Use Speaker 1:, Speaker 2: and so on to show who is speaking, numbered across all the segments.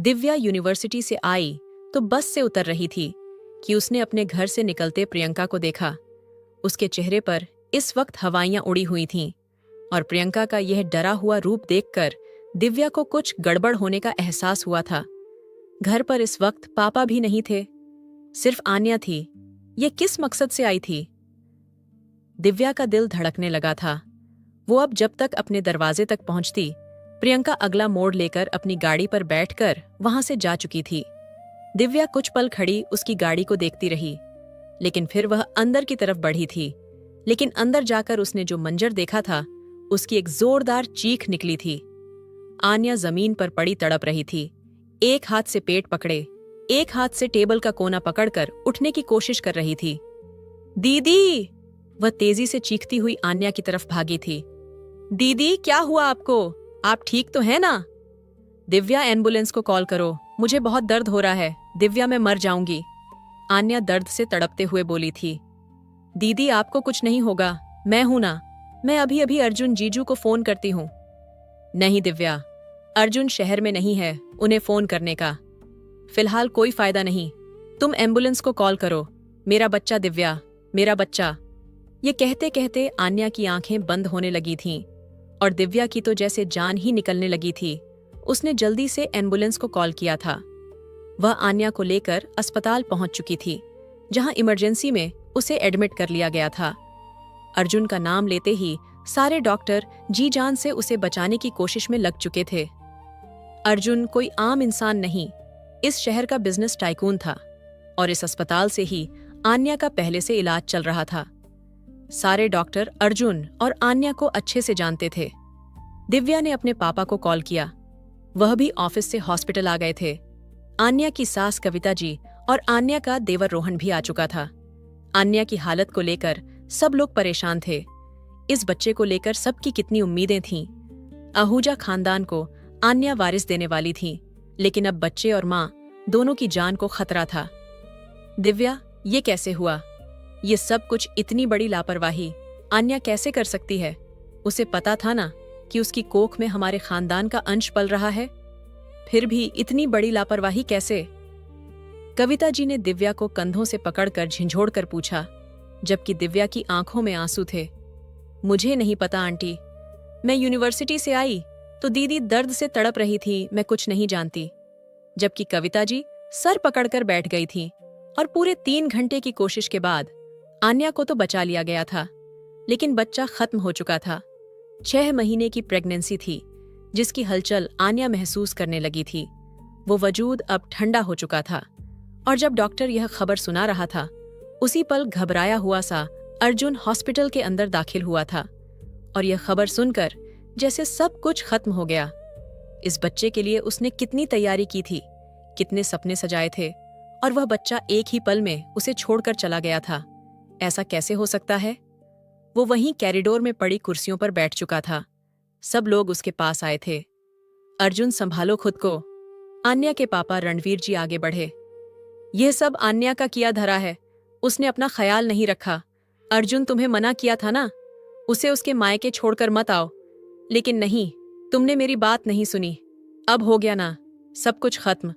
Speaker 1: Divya university से आई तो बस से उतर रही थी कि उसने अपने घर से निकलते प्रियंका को देखा। उसके चेहरे पर इस वक्त हवाइयां उड़ी हुई थीं और प्रियंका का यह डरा हुआ रूप देखकर दिव्या को कुछ गड़बड़ होने का एहसास हुआ था। घर पर इस वक्त पापा भी नहीं थे, सिर्फ आन्या थी। ये किस मकसद से आई थी? दिव्या का दिल धड़कने लगा था। वो अब जब तक अपने दरवाजे तक पहुंचती, प्रियंका अगला मोड़ लेकर अपनी गाड़ी पर बैठकर वहां से जा चुकी थी। दिव्या कुछ पल खड़ी उसकी गाड़ी को देखती रही, लेकिन फिर वह अंदर की तरफ बढ़ी थी। लेकिन अंदर जाकर उसने जो मंजर देखा था, उसकी एक जोरदार चीख निकली थी। आन्या जमीन पर पड़ी तड़प रही थी। एक हाथ से पेट पकड़े, एक हाथ से टेबल का कोना पकड़कर उठने की कोशिश कर रही थी। दीदी! वह तेजी से चीखती हुई आन्या की तरफ भागी थी। दीदी, क्या हुआ आपको? आप ठीक तो हैं ना? दिव्या, एम्बुलेंस को कॉल करो, मुझे बहुत दर्द हो रहा है। दिव्या, मैं मर जाऊंगी। आन्या दर्द से तड़पते हुए बोली थी। दीदी, आपको कुछ नहीं होगा, मैं हूं ना। मैं अभी अभी अर्जुन जीजू को फोन करती हूं। नहीं दिव्या, अर्जुन शहर में नहीं है उन्हें फोन करने का। फिलहाल कोई फायदा नहीं, तुम एम्बुलेंस को कॉल करो। मेरा बच्चा दिव्या, मेरा बच्चा। ये कहते कहते आन्या की आंखें बंद होने लगी थीं और दिव्या की तो जैसे जान ही निकलने लगी थी। उसने जल्दी से एम्बुलेंस को कॉल किया था। वह आन्या को लेकर अस्पताल पहुंच चुकी थी, जहां इमरजेंसी में उसे एडमिट कर लिया गया था। अर्जुन का नाम लेते ही सारे डॉक्टर जी जान से उसे बचाने की कोशिश में लग चुके थे। अर्जुन कोई आम इंसान नहीं, इस शहर का बिजनेस टाइकून था और इस अस्पताल से ही आन्या का पहले से इलाज चल रहा था। सारे डॉक्टर अर्जुन और आन्या को अच्छे से जानते थे। दिव्या ने अपने पापा को कॉल किया। वह भी ऑफिस से हॉस्पिटल आ गए थे। आन्या की सास कविता जी और आन्या का देवर रोहन भी आ चुका था। आन्या की हालत को लेकर सब लोग परेशान थे। इस बच्चे को लेकर सबकी कितनी उम्मीदें थीं। आहूजा खानदान को आन्या वारिस देने वाली थी, लेकिन अब बच्चे और मां दोनों की जान को खतरा था। दिव्या, ये कैसे हुआ? ये सब कुछ इतनी बड़ी लापरवाही आन्या कैसे कर सकती है? उसे पता था ना कि उसकी कोख में हमारे खानदान का अंश पल रहा है, फिर भी इतनी बड़ी लापरवाही कैसे? कविता जी ने दिव्या को कंधों से पकड़कर झिंझोड़कर पूछा, जबकि दिव्या की आंखों में आंसू थे। मुझे नहीं पता आंटी, मैं यूनिवर्सिटी से आई तो दीदी दर्द से तड़प रही थी, मैं कुछ नहीं जानती। जबकि कविता जी सर पकड़कर बैठ गई थी और पूरे 3 घंटे की कोशिश के बाद आन्या को तो बचा लिया गया था, लेकिन बच्चा खत्म हो चुका था। 6 महीने की प्रेगनेंसी थी, जिसकी हलचल आन्या महसूस करने लगी थी। वो वजूद अब ठंडा हो चुका था और जब डॉक्टर यह खबर सुना रहा था, उसी पल घबराया हुआ सा अर्जुन हॉस्पिटल के अंदर दाखिल हुआ था और यह खबर सुनकर जैसे सब कुछ खत्म हो गया। इस बच्चे के लिए उसने कितनी तैयारी की थी, कितने सपने सजाए थे, और वह बच्चा एक ही पल में उसे छोड़कर चला गया था। ऐसा कैसे हो सकता है? वो वहीं कॉरिडोर में पड़ी कुर्सियों पर बैठ चुका था। सब लोग उसके पास आए थे। अर्जुन, संभालो खुद को। आन्या के पापा रणवीर जी आगे बढ़े। यह सब आन्या का किया धरा है, उसने अपना ख्याल नहीं रखा। अर्जुन, तुम्हें मना किया था ना, उसे उसके मायके छोड़कर मत आओ, लेकिन नहीं, तुमने मेरी बात नहीं सुनी। अब हो गया ना, सब कुछ खत्म।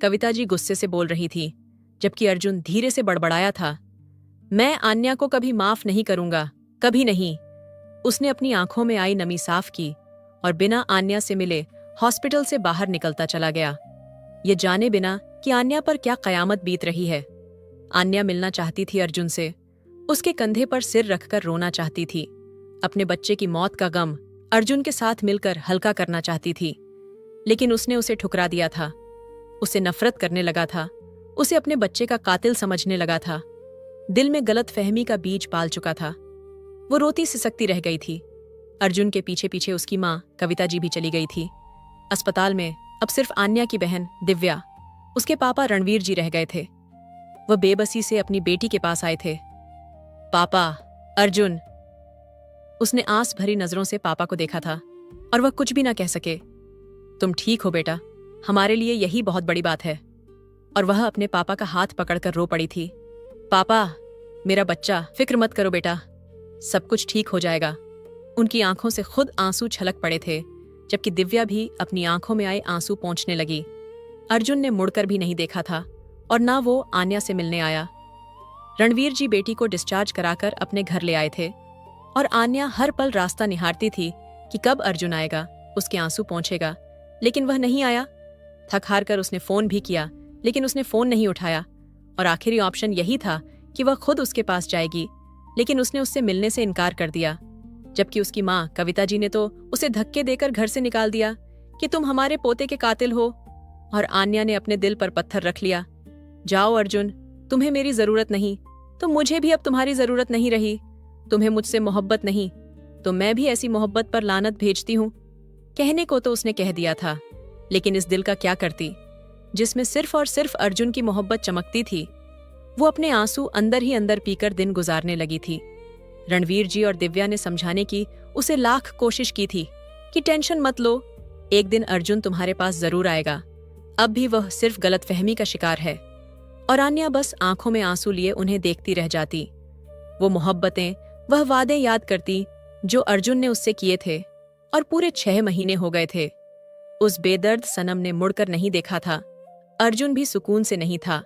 Speaker 1: कविता जी गुस्से से बोल रही थी, जबकि अर्जुन धीरे से बड़बड़ाया था, मैं आन्या को कभी माफ नहीं करूंगा, कभी नहीं। उसने अपनी आंखों में आई नमी साफ की और बिना आन्या से मिले हॉस्पिटल से बाहर निकलता चला गया, ये जाने बिना कि आन्या पर क्या कयामत बीत रही है। आन्या मिलना चाहती थी अर्जुन से, उसके कंधे पर सिर रखकर रोना चाहती थी। अपने बच्चे की मौत का गम अर्जुन के साथ मिलकर हल्का करना चाहती थी, लेकिन उसने उसे ठुकरा दिया था। उसे नफरत करने लगा था, उसे अपने बच्चे का कातिल समझने लगा था। दिल में गलत फहमी का बीज पाल चुका था। वो रोती सिसकती रह गई थी। अर्जुन के पीछे पीछे उसकी माँ कविता जी भी चली गई थी। अस्पताल में अब सिर्फ आन्या की बहन दिव्या, उसके पापा रणवीर जी रह गए थे। वह बेबसी से अपनी बेटी के पास आए थे। पापा, अर्जुन। उसने आस भरी नजरों से पापा को देखा था और वह कुछ भी ना कह सके। तुम ठीक हो बेटा, हमारे लिए यही बहुत बड़ी बात है। और वह अपने पापा का हाथ पकड़कर रो पड़ी थी। पापा, मेरा बच्चा, फिक्र मत करो बेटा, सब कुछ ठीक हो जाएगा। उनकी आंखों से खुद आंसू छलक पड़े थे, जबकि दिव्या भी अपनी आंखों में आए आंसू पोंछने लगी। अर्जुन ने मुड़कर भी नहीं देखा था और ना वो आन्या से मिलने आया। रणवीर जी बेटी को डिस्चार्ज कराकर अपने घर ले आए थे और आन्या हर पल रास्ता निहारती थी कि कब अर्जुन आएगा, उसके आंसू पहुंचेगा, लेकिन वह नहीं आया। थक हार कर उसने फोन भी किया, लेकिन उसने फोन नहीं उठाया और आखिरी ऑप्शन यही था कि वह खुद उसके पास जाएगी, लेकिन उसने उससे मिलने से इनकार कर दिया। जबकि उसकी माँ कविता जी ने तो उसे धक्के देकर घर से निकाल दिया कि तुम हमारे पोते के कातिल हो, और आन्या ने अपने दिल पर पत्थर रख लिया। जाओ अर्जुन, तुम्हें मेरी जरूरत नहीं, तो मुझे भी अब तुम्हारी जरूरत नहीं रही। तुम्हें मुझसे मोहब्बत नहीं, तो मैं भी ऐसी मोहब्बत पर लानत भेजती हूँ। कहने को तो उसने कह दिया था, लेकिन इस दिल का क्या करती जिसमें सिर्फ और सिर्फ अर्जुन की मोहब्बत चमकती थी। वो अपने आंसू अंदर ही अंदर पीकर दिन गुजारने लगी थी। रणवीर जी और दिव्या ने समझाने की उसे लाख कोशिश की थी कि टेंशन मत लो, एक दिन अर्जुन तुम्हारे पास जरूर आएगा। अब भी वह सिर्फ गलतफहमी का शिकार है। और आन्या बस आंखों में आंसू लिए उन्हें देखती रह जाती। वो मोहब्बतें, वह वादे याद करती जो अर्जुन ने उससे किए थे, और पूरे 6 महीने हो गए थे। उस बेदर्द सनम ने मुड़कर नहीं देखा था। अर्जुन भी सुकून से नहीं था।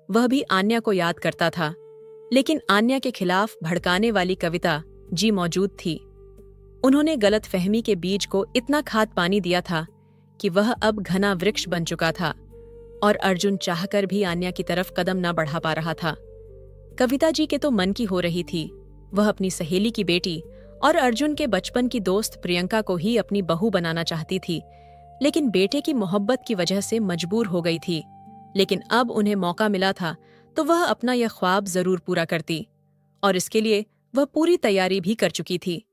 Speaker 1: वह भी आन्या को याद करता था, लेकिन आन्या के खिलाफ भड़काने वाली कविता जी मौजूद थी। उन्होंने गलतफहमी के बीज को इतना खाद पानी दिया था कि वह अब घना वृक्ष बन चुका था, और अर्जुन चाहकर भी आन्या की तरफ कदम न बढ़ा पा रहा था। कविता जी के तो मन की हो रही थी। वह अपनी सहेली की बेटी और अर्जुन के बचपन की दोस्त प्रियंका को ही अपनी बहू बनाना चाहती थी, लेकिन बेटे की मोहब्बत की वजह से मजबूर हो गई थी। लेकिन अब उन्हें मौका मिला था तो वह अपना यह ख्वाब जरूर पूरा करती, और इसके लिए वह पूरी तैयारी भी कर चुकी थी।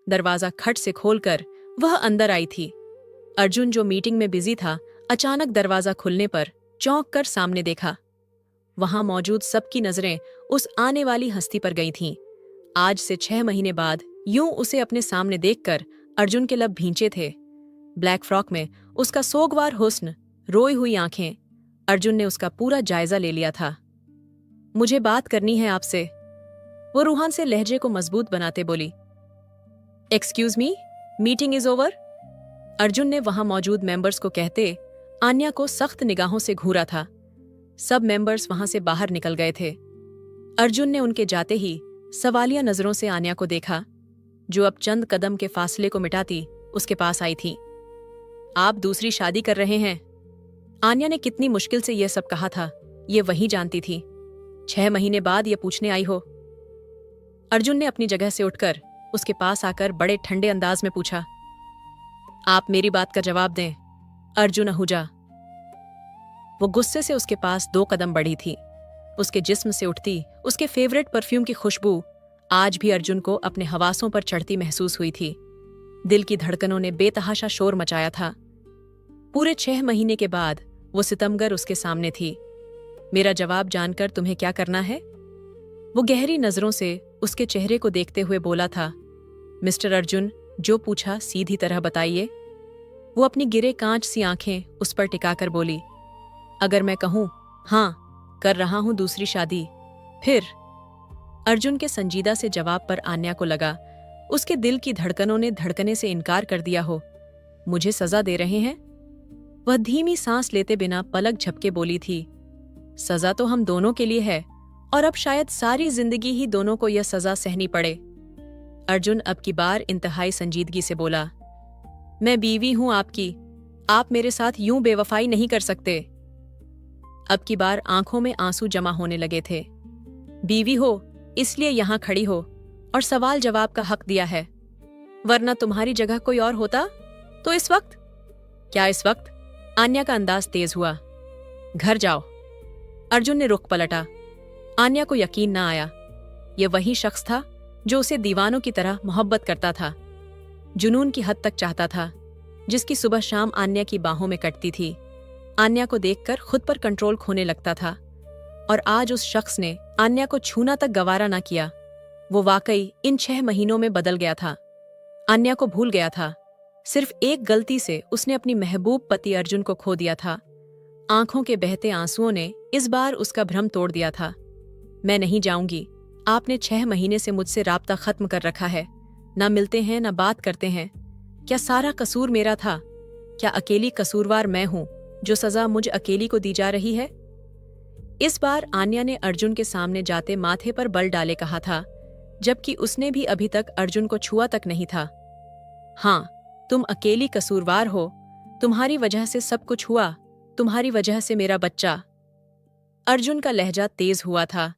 Speaker 1: दरवाजा खट से खोलकर वह अंदर आई थी। अर्जुन, जो मीटिंग में बिजी था, अचानक दरवाजा खुलने पर चौंक कर सामने देखा। वहां मौजूद सबकी नजरें उस आने वाली हस्ती पर गई थीं। आज से 6 महीने बाद यूं उसे अपने सामने देखकर अर्जुन के लब भींचे थे। ब्लैक फ्रॉक में उसका सोगवार हुस्न, रोई हुई आंखें। अर्जुन ने उसका पूरा जायजा ले लिया था। मुझे बात करनी है आपसे, वो रूहान से लहजे को मजबूत बनाते बोली। Excuse me, meeting is over, Arjun ने वहां मौजूद मेंबर्स को कहते आन्या को सख्त निगाहों से घूरा था। सब मेंबर्स वहां से बाहर निकल गए थे। अर्जुन ने उनके जाते ही सवालिया नजरों से आन्या को देखा, जो अब चंद कदम के फासले को मिटाती उसके पास आई थी। आप दूसरी शादी कर रहे हैं? आन्या ने कितनी मुश्किल से यह सब कहा था, ये वही जानती थी। 6 महीने बाद ये पूछने आई हो? अर्जुन ने अपनी जगह से उठकर उसके पास आकर बड़े ठंडे अंदाज में पूछा। आप मेरी बात का जवाब दें, अर्जुन आहूजा। वो गुस्से से उसके पास 2 कदम बढ़ी थी। उसके जिस्म से उठती उसके फेवरेट परफ्यूम की खुशबू आज भी अर्जुन को अपने हवासों पर चढ़ती महसूस हुई थी। दिल की धड़कनों ने बेतहाशा शोर मचाया था। पूरे 6 महीने के बाद वो सितमगर उसके सामने थी। मेरा जवाब जानकर तुम्हें क्या करना है? वो गहरी नजरों से उसके चेहरे को देखते हुए बोला था। मिस्टर अर्जुन, जो पूछा सीधी तरह बताइए। वो अपनी गिरे कांच सी आंखें उस पर टिकाकर बोली। अगर मैं कहूं हाँ, कर रहा हूं दूसरी शादी, फिर? अर्जुन के संजीदा से जवाब पर आन्या को लगा उसके दिल की धड़कनों ने धड़कने से इनकार कर दिया हो। मुझे सजा दे रहे हैं? वह धीमी सांस लेते बिना पलक झपके बोली थी। सजा तो हम दोनों के लिए है, और अब शायद सारी जिंदगी ही दोनों को यह सजा सहनी पड़े। अर्जुन अब की बार इंतहाई संजीदगी से बोला। मैं बीवी हूं आपकी, आप मेरे साथ यूं बेवफाई नहीं कर सकते। अब की बार आंखों में आंसू जमा होने लगे थे। बीवी हो इसलिए यहां खड़ी हो और सवाल जवाब का हक दिया है, वरना तुम्हारी जगह कोई और होता तो इस वक्त? क्या इस वक्त? आन्या का अंदाज तेज हुआ। घर जाओ। अर्जुन ने रुख पलटा। आन्या को यकीन न आया। यह वही शख्स था जो उसे दीवानों की तरह मोहब्बत करता था, जुनून की हद तक चाहता था, जिसकी सुबह शाम आन्या की बाहों में कटती थी। आन्या को देखकर खुद पर कंट्रोल खोने लगता था, और आज उस शख्स ने आन्या को छूना तक गवारा न किया। वो वाकई इन 6 महीनों में बदल गया था। आन्या को भूल गया था। सिर्फ एक गलती से उसने अपनी महबूब पति अर्जुन को खो दिया था। आंखों के बहते आंसुओं ने इस बार उसका भ्रम तोड़ दिया था। मैं नहीं जाऊंगी। आपने 6 महीने से मुझसे राब्ता खत्म कर रखा है। ना मिलते हैं, ना बात करते हैं। क्या सारा कसूर मेरा था? क्या अकेली कसूरवार मैं हूं जो सजा मुझ अकेली को दी जा रही है? इस बार आन्या ने अर्जुन के सामने जाते माथे पर बल डाले कहा था, जबकि उसने भी अभी तक अर्जुन को छुआ तक नहीं था। हाँ, तुम अकेली कसूरवार हो। तुम्हारी वजह से सब कुछ हुआ। तुम्हारी वजह से मेरा बच्चा। अर्जुन का लहजा तेज हुआ था,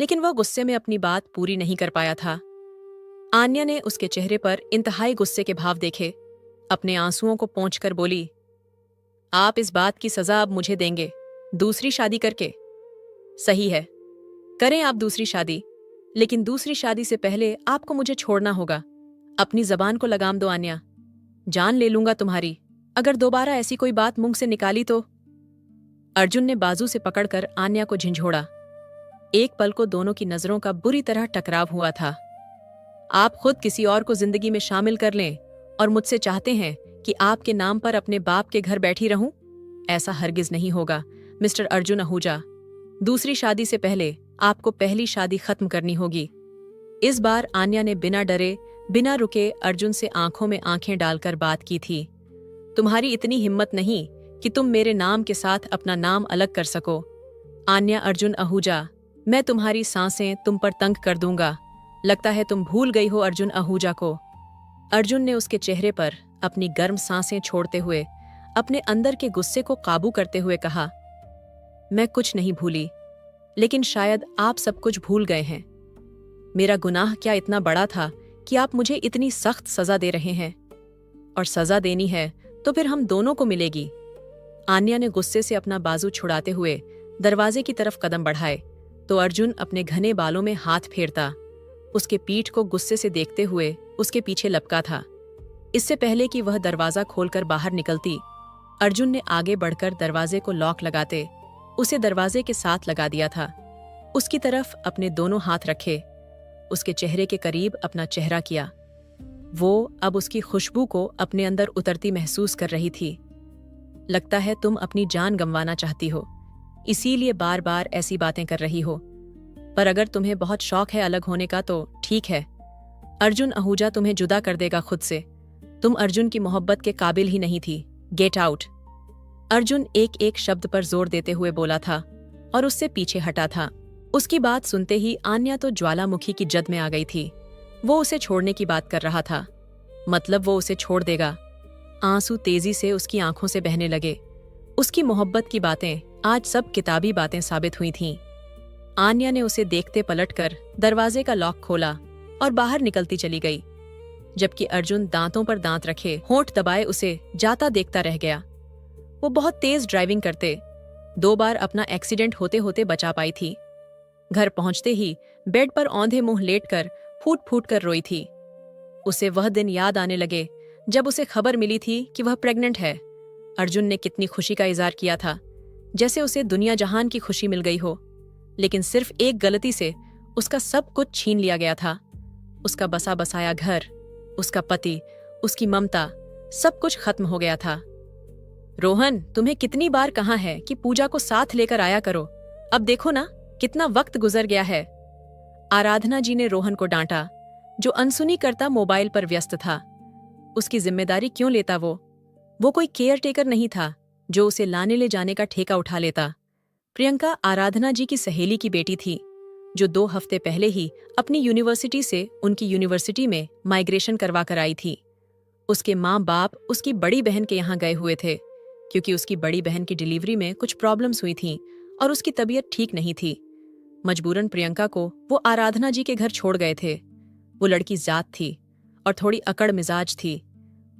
Speaker 1: लेकिन वह गुस्से में अपनी बात पूरी नहीं कर पाया था। आन्या ने उसके चेहरे पर इंतहाई गुस्से के भाव देखे। अपने आंसुओं को पोंछकर बोली, आप इस बात की सजा अब मुझे देंगे, दूसरी शादी करके। सही है, करें आप दूसरी शादी, लेकिन दूसरी शादी से पहले आपको मुझे छोड़ना होगा। अपनी जबान को लगाम दो आन्या, जान ले लूंगा तुम्हारी अगर दोबारा ऐसी कोई बात मुंह से निकाली तो। अर्जुन ने बाजू से पकड़कर आन्या को झंझोड़ा। एक पल को दोनों की नजरों का बुरी तरह टकराव हुआ था। आप खुद किसी और को जिंदगी में शामिल कर लें और मुझसे चाहते हैं कि आपके नाम पर अपने बाप के घर बैठी रहूं? ऐसा हरगिज नहीं होगा मिस्टर अर्जुन आहूजा। दूसरी शादी से पहले आपको पहली शादी खत्म करनी होगी। इस बार आन्या ने बिना डरे बिना रुके अर्जुन से आंखों में आंखें डालकर बात की थी। तुम्हारी इतनी हिम्मत नहीं कि तुम मेरे नाम के साथ अपना नाम अलग कर सको। आन्या अर्जुन आहूजा, मैं तुम्हारी सांसें तुम पर तंग कर दूंगा। लगता है तुम भूल गई हो अर्जुन आहूजा को। अर्जुन ने उसके चेहरे पर अपनी गर्म सांसें छोड़ते हुए अपने अंदर के गुस्से को काबू करते हुए कहा, मैं कुछ नहीं भूली, लेकिन शायद आप सब कुछ भूल गए हैं। मेरा गुनाह क्या इतना बड़ा था कि आप मुझे इतनी सख्त सजा दे रहे हैं? और सजा देनी है तो फिर हम दोनों को मिलेगी। आन्या ने गुस्से से अपना बाजू छुड़ाते हुए दरवाजे की तरफ कदम बढ़ाए तो अर्जुन अपने घने बालों में हाथ फेरता उसके पीठ को गुस्से से देखते हुए उसके पीछे लपका था। इससे पहले कि वह दरवाजा खोलकर बाहर निकलती, अर्जुन ने आगे बढ़कर दरवाजे को लॉक लगाते उसे दरवाजे के साथ लगा दिया था। उसकी तरफ अपने दोनों हाथ रखे, उसके चेहरे के करीब अपना चेहरा किया। वो अब उसकी खुशबू को अपने अंदर उतरती महसूस कर रही थी। लगता है तुम अपनी जान गंवाना चाहती हो, इसीलिए बार बार ऐसी बातें कर रही हो। पर अगर तुम्हें बहुत शौक है अलग होने का तो ठीक है। अर्जुन आहूजा तुम्हें जुदा कर देगा खुद से। तुम अर्जुन की मोहब्बत के काबिल ही नहीं थी। Get out. अर्जुन एक एक शब्द पर जोर देते हुए बोला था और उससे पीछे हटा था। उसकी बात सुनते ही आन्या तो ज्वालामुखी की जद में आ गई थी। वो उसे छोड़ने की बात कर रहा था, मतलब वो उसे छोड़ देगा। आंसू तेजी से उसकी आंखों से बहने लगे। उसकी मोहब्बत की बातें आज सब किताबी बातें साबित हुई थीं। आन्या ने उसे देखते पलटकर दरवाजे का लॉक खोला और बाहर निकलती चली गई, जबकि अर्जुन दांतों पर दांत रखे होंठ दबाए उसे जाता देखता रह गया। वो बहुत तेज ड्राइविंग करते 2 बार अपना एक्सीडेंट होते होते बचा पाई थी। घर पहुंचते ही बेड पर औंधे मुंह लेटकर फूट फूट कर रोई थी। उसे वह दिन याद आने लगे जब उसे खबर मिली थी कि वह प्रेग्नेंट है। अर्जुन ने कितनी खुशी का इजहार किया था, जैसे उसे दुनिया जहान की खुशी मिल गई हो। लेकिन सिर्फ एक गलती से उसका सब कुछ छीन लिया गया था। उसका बसा बसाया घर, उसका पति, उसकी ममता, सब कुछ खत्म हो गया था। रोहन, तुम्हें कितनी बार कहा है कि पूजा को साथ लेकर आया करो। अब देखो ना कितना वक्त गुजर गया है। आराधना जी ने रोहन को डांटा, जो अनसुनी करता मोबाइल पर व्यस्त था। उसकी जिम्मेदारी क्यों लेता वो कोई केयर टेकर नहीं था जो उसे लाने ले जाने का ठेका उठा लेता। प्रियंका आराधना जी की सहेली की बेटी थी, जो 2 हफ्ते पहले ही अपनी यूनिवर्सिटी से उनकी यूनिवर्सिटी में माइग्रेशन करवा कर आई थी। उसके माँ बाप उसकी बड़ी बहन के यहाँ गए हुए थे, क्योंकि उसकी बड़ी बहन की डिलीवरी में कुछ प्रॉब्लम्स हुई थीं और उसकी तबीयत ठीक नहीं थी। मजबूरन प्रियंका को वो आराधना जी के घर छोड़ गए थे। वो लड़की जात थी और थोड़ी अकड़ मिजाज थी।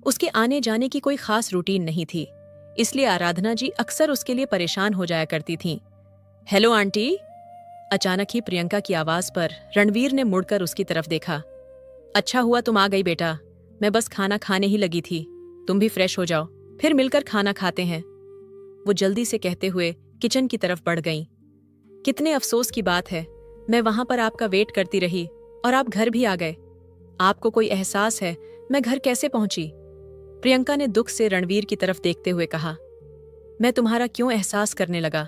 Speaker 1: उसके आने जाने की कोई खास रूटीन नहीं थी, इसलिए आराधना जी अक्सर उसके लिए परेशान हो जाया करती थीं। Hello aunty. अचानक ही प्रियंका की आवाज पर रणवीर ने मुड़कर उसकी तरफ देखा। अच्छा हुआ तुम आ गई बेटा, मैं बस खाना खाने ही लगी थी। तुम भी फ्रेश हो जाओ, फिर मिलकर खाना खाते हैं। वो जल्दी से कहते हुए किचन की तरफ बढ़ गईं। कितने अफसोस की बात है, मैं वहां पर आपका वेट करती रही और आप घर भी आ गए। आपको कोई एहसास है मैं घर कैसे पहुंची? प्रियंका ने दुख से रणवीर की तरफ देखते हुए कहा। मैं तुम्हारा क्यों एहसास करने लगा?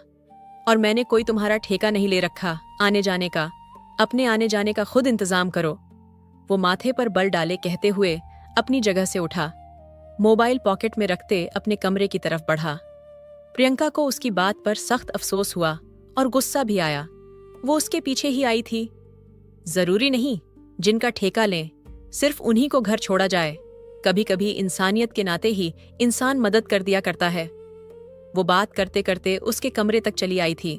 Speaker 1: और मैंने कोई तुम्हारा ठेका नहीं ले रखा आने जाने का। अपने आने जाने का खुद इंतजाम करो। वो माथे पर बल डाले कहते हुए अपनी जगह से उठा, मोबाइल पॉकेट में रखते अपने कमरे की तरफ बढ़ा। प्रियंका को उसकी बात पर सख्त अफसोस हुआ और गुस्सा भी आया। वो उसके पीछे ही आई थी। जरूरी नहीं जिनका ठेका लें सिर्फ उन्हीं को घर छोड़ा जाए। कभी कभी इंसानियत के नाते ही इंसान मदद कर दिया करता है। वो बात करते करते उसके कमरे तक चली आई थी।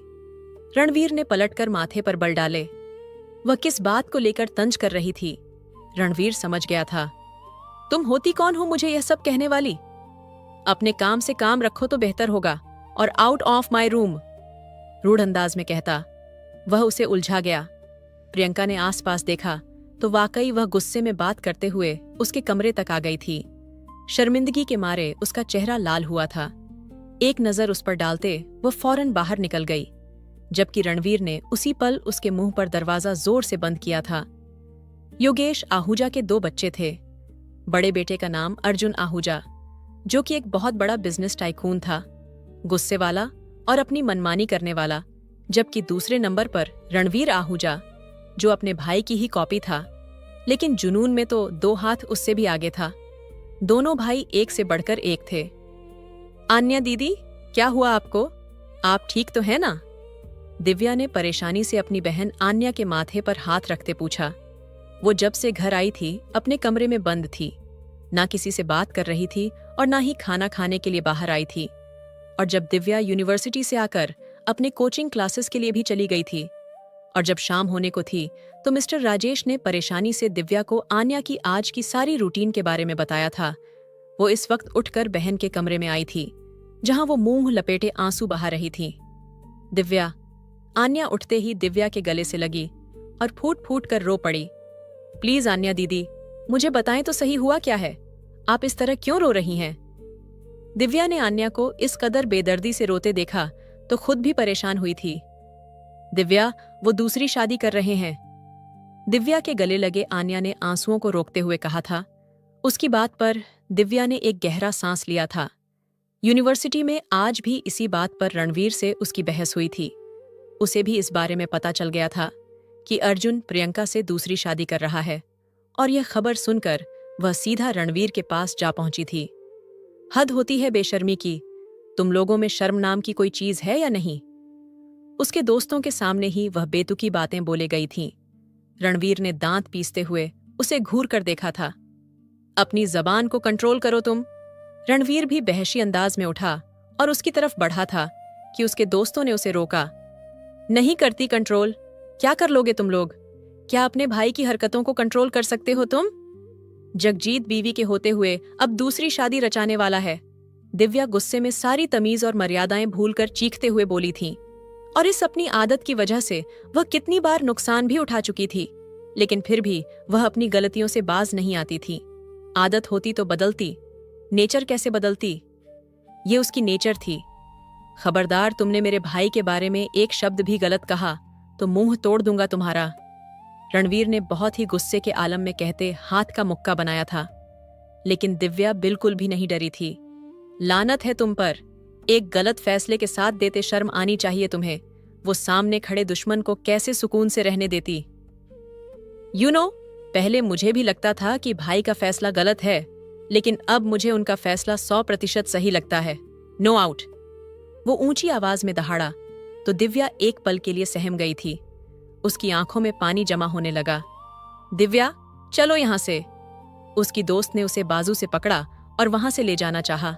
Speaker 1: रणवीर ने पलटकर माथे पर बल डाले। वह किस बात को लेकर तंज कर रही थी। रणवीर समझ गया था। तुम होती कौन हो मुझे यह सब कहने वाली? अपने काम से काम रखो तो बेहतर होगा, और आउट ऑफ माई रूम, रूढ़ अंदाज में कहता। वह उसे उलझा गया। प्रियंका ने आसपास देखा तो वाकई वह गुस्से में बात करते हुए उसके कमरे तक आ गई थी। शर्मिंदगी के मारे उसका चेहरा लाल हुआ था। एक नजर उस पर डालते वह फौरन बाहर निकल गई, जबकि रणवीर ने उसी पल उसके मुंह पर दरवाजा जोर से बंद किया था। योगेश आहूजा के 2 बच्चे थे। बड़े बेटे का नाम अर्जुन आहूजा, जो कि एक बहुत बड़ा बिजनेस टाइकून था, गुस्से वाला और अपनी मनमानी करने वाला, जबकि दूसरे नंबर पर रणवीर आहूजा, जो अपने भाई की ही कॉपी था, लेकिन जुनून में तो 2 हाथ उससे भी आगे था। दोनों भाई एक से बढ़कर एक थे। आन्या दीदी, क्या हुआ आपको? आप ठीक तो है ना? दिव्या ने परेशानी से अपनी बहन आन्या के माथे पर हाथ रखते पूछा। वो जब से घर आई थी अपने कमरे में बंद थी, ना किसी से बात कर रही थी और ना ही खाना खाने के लिए बाहर आई थी। और जब दिव्या यूनिवर्सिटी से आकर अपने कोचिंग क्लासेस के लिए भी चली गई थी, और जब शाम होने को थी तो मिस्टर राजेश ने परेशानी से दिव्या को आन्या की आज की सारी रूटीन के बारे में बताया था। वो इस वक्त उठकर बहन के कमरे में आई थी, जहां वो मुंह लपेटे आंसू बहा रही थी। दिव्या। आन्या उठते ही दिव्या के गले से लगी और फूट फूट कर रो पड़ी। प्लीज आन्या दीदी, मुझे बताएं तो सही हुआ क्या है? आप इस तरह क्यों रो रही हैं? दिव्या ने आन्या को इस कदर बेदर्दी से रोते देखा तो खुद भी परेशान हुई थी। दिव्या, वो दूसरी शादी कर रहे हैं। दिव्या के गले लगे आन्या ने आंसुओं को रोकते हुए कहा था। उसकी बात पर दिव्या ने एक गहरा सांस लिया था। यूनिवर्सिटी में आज भी इसी बात पर रणवीर से उसकी बहस हुई थी। उसे भी इस बारे में पता चल गया था कि अर्जुन प्रियंका से दूसरी शादी कर रहा है, और यह खबर सुनकर वह सीधा रणवीर के पास जा पहुंची थी। हद होती है बेशर्मी की। तुम लोगों में शर्म नाम की कोई चीज है या नहीं? उसके दोस्तों के सामने ही वह बेतुकी बातें बोले गई थीं। रणवीर ने दांत पीसते हुए उसे घूर कर देखा था। अपनी जबान को कंट्रोल करो तुम। रणवीर भी बहशी अंदाज में उठा और उसकी तरफ बढ़ा था कि उसके दोस्तों ने उसे रोका। नहीं करती कंट्रोल। क्या कर लोगे तुम लोग? क्या अपने भाई की हरकतों को कंट्रोल कर सकते हो तुम? जगजीत बीवी के होते हुए अब दूसरी शादी रचाने वाला है। दिव्या गुस्से में सारी तमीज और मर्यादाएं भूलकर चीखते हुए बोली थी। और इस अपनी आदत की वजह से वह कितनी बार नुकसान भी उठा चुकी थी, लेकिन फिर भी वह अपनी गलतियों से बाज नहीं आती थी। आदत होती तो बदलती, नेचर कैसे बदलती? ये उसकी नेचर थी। खबरदार, तुमने मेरे भाई के बारे में एक शब्द भी गलत कहा तो मुंह तोड़ दूंगा तुम्हारा। रणवीर ने बहुत ही गुस्से के आलम में कहते हाथ का मुक्का बनाया था, लेकिन दिव्या बिल्कुल भी नहीं डरी थी। लानत है तुम पर। एक गलत फैसले के साथ देते शर्म आनी चाहिए तुम्हें। वो सामने खड़े दुश्मन को कैसे सुकून से रहने देती। पहले मुझे भी लगता था कि भाई का फैसला गलत है, लेकिन अब मुझे उनका फैसला 100% सही लगता है। No out. वो ऊंची आवाज में दहाड़ा तो दिव्या एक पल के लिए सहम गई थी। उसकी आंखों में पानी जमा होने लगा। दिव्या, चलो यहां से। उसकी दोस्त ने उसे बाजू से पकड़ा और वहां से ले जाना चाहा।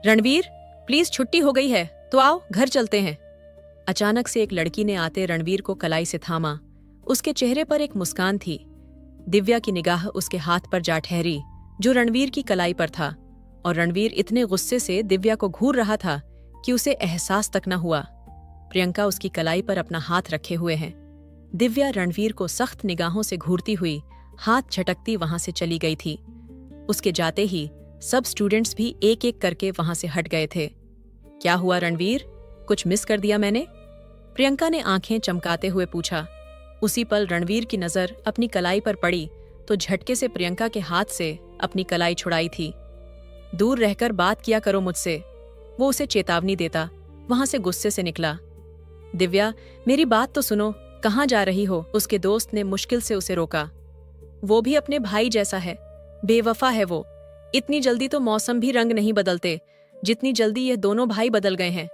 Speaker 1: रणवीर, प्लीज, छुट्टी हो गई है तो आओ घर चलते हैं। अचानक से एक लड़की ने आते रणवीर को कलाई से थामा। उसके चेहरे पर एक मुस्कान थी। दिव्या की निगाह उसके हाथ पर जा ठहरी जो रणवीर की कलाई पर था, और रणवीर इतने गुस्से से दिव्या को घूर रहा था कि उसे एहसास तक न हुआ। प्रियंका उसकी कलाई पर अपना हाथ रखे हुए हैं। दिव्या रणवीर को सख्त निगाहों से घूरती हुई हाथ झटकती वहां से चली गई थी। उसके जाते ही सब स्टूडेंट्स भी एक एक करके वहां से हट गए थे। क्या हुआ रणवीर, कुछ मिस कर दिया मैंने? प्रियंका ने आंखें चमकाते हुए पूछा। उसी पल रणवीर की नजर अपनी कलाई पर पड़ी तो झटके से प्रियंका के हाथ से अपनी कलाई छुड़ाई थी। दूर रहकर बात किया करो मुझसे, वो उसे चेतावनी देता वहां से गुस्से से निकला। दिव्या, मेरी बात तो सुनो, कहाँ जा रही हो? उसके दोस्त ने मुश्किल से उसे रोका। वो भी अपने भाई जैसा है, बेवफा है वो। इतनी जल्दी तो मौसम भी रंग नहीं बदलते। जितनी जल्दी यह दोनों भाई बदल गए हैं।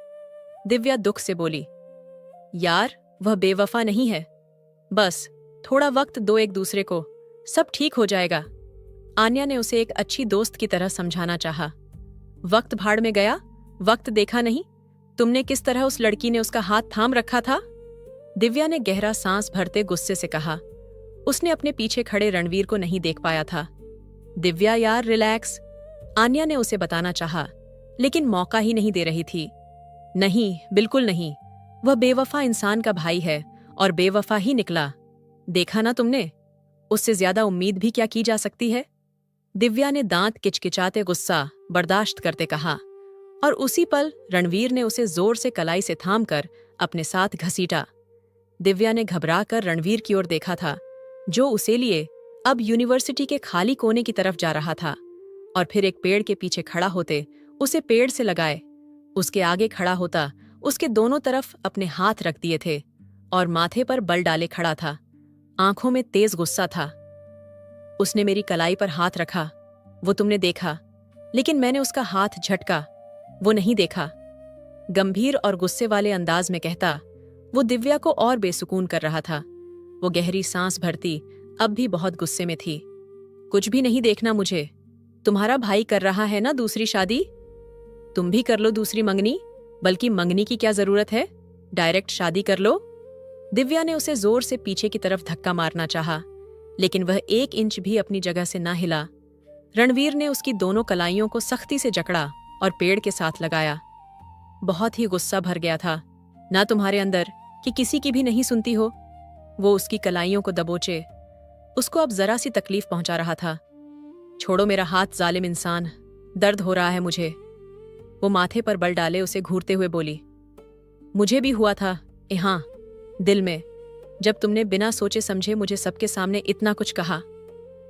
Speaker 1: दिव्या दुख से बोली, यार वह बेवफा नहीं है, बस थोड़ा वक्त दो एक दूसरे को, सब ठीक हो जाएगा। आन्या ने उसे एक अच्छी दोस्त की तरह समझाना चाहा। वक्त भाड़ में गया, वक्त देखा नहीं, तुमने किस तरह उस लड़की ने उसका हाथ थाम रखा था। दिव्या ने गहरा सांस भरते गुस्से से कहा। उसने अपने पीछे खड़े रणवीर को नहीं देख पाया था। दिव्या यार रिलैक्स, आन्या ने उसे बताना चाहा, लेकिन मौका ही नहीं दे रही थी। नहीं, बिल्कुल नहीं, वह बेवफा इंसान का भाई है और बेवफा ही निकला। देखा ना तुमने, उससे ज्यादा उम्मीद भी क्या की जा सकती है। दिव्या ने दांत किचकिचाते गुस्सा बर्दाश्त करते कहा, और उसी पल रणवीर ने उसे जोर से कलाई से थामकर अपने साथ घसीटा। दिव्या ने घबराकर रणवीर की ओर देखा था, जो उसे लिए अब यूनिवर्सिटी के खाली कोने की तरफ जा रहा था, और फिर एक पेड़ के पीछे खड़ा होते उसे पेड़ से लगाए, उसके आगे खड़ा होता, उसके दोनों तरफ अपने हाथ रख दिए थे और माथे पर बल डाले खड़ा था। आंखों में तेज गुस्सा था। उसने मेरी कलाई पर हाथ रखा, वो तुमने देखा, लेकिन मैंने उसका हाथ झटका, वो नहीं देखा। गंभीर और गुस्से वाले अंदाज में कहता, वो दिव्या को और बेसुकून कर रहा था। वो गहरी सांस भरती, अब भी बहुत गुस्से में थी। कुछ भी नहीं देखना मुझे, तुम्हारा भाई कर रहा है ना दूसरी शादी, तुम भी कर लो दूसरी मंगनी, बल्कि मंगनी की क्या जरूरत है, डायरेक्ट शादी कर लो। दिव्या ने उसे जोर से पीछे की तरफ धक्का मारना चाहा, लेकिन वह 1 इंच भी अपनी जगह से ना हिला। रणवीर ने उसकी दोनों कलाइयों को सख्ती से जकड़ा और पेड़ के साथ लगाया। बहुत ही गुस्सा भर गया था, ना तुम्हारे अंदर कि किसी की भी नहीं सुनती हो। वो उसकी कलाइयों को दबोचे, उसको अब जरा सी तकलीफ पहुंचा रहा था। छोड़ो मेरा हाथ जालिम इंसान, दर्द हो रहा है मुझे। वो माथे पर बल डाले उसे घूरते हुए बोली, मुझे भी हुआ था हाँ, दिल में, जब तुमने बिना सोचे समझे मुझे सबके सामने इतना कुछ कहा।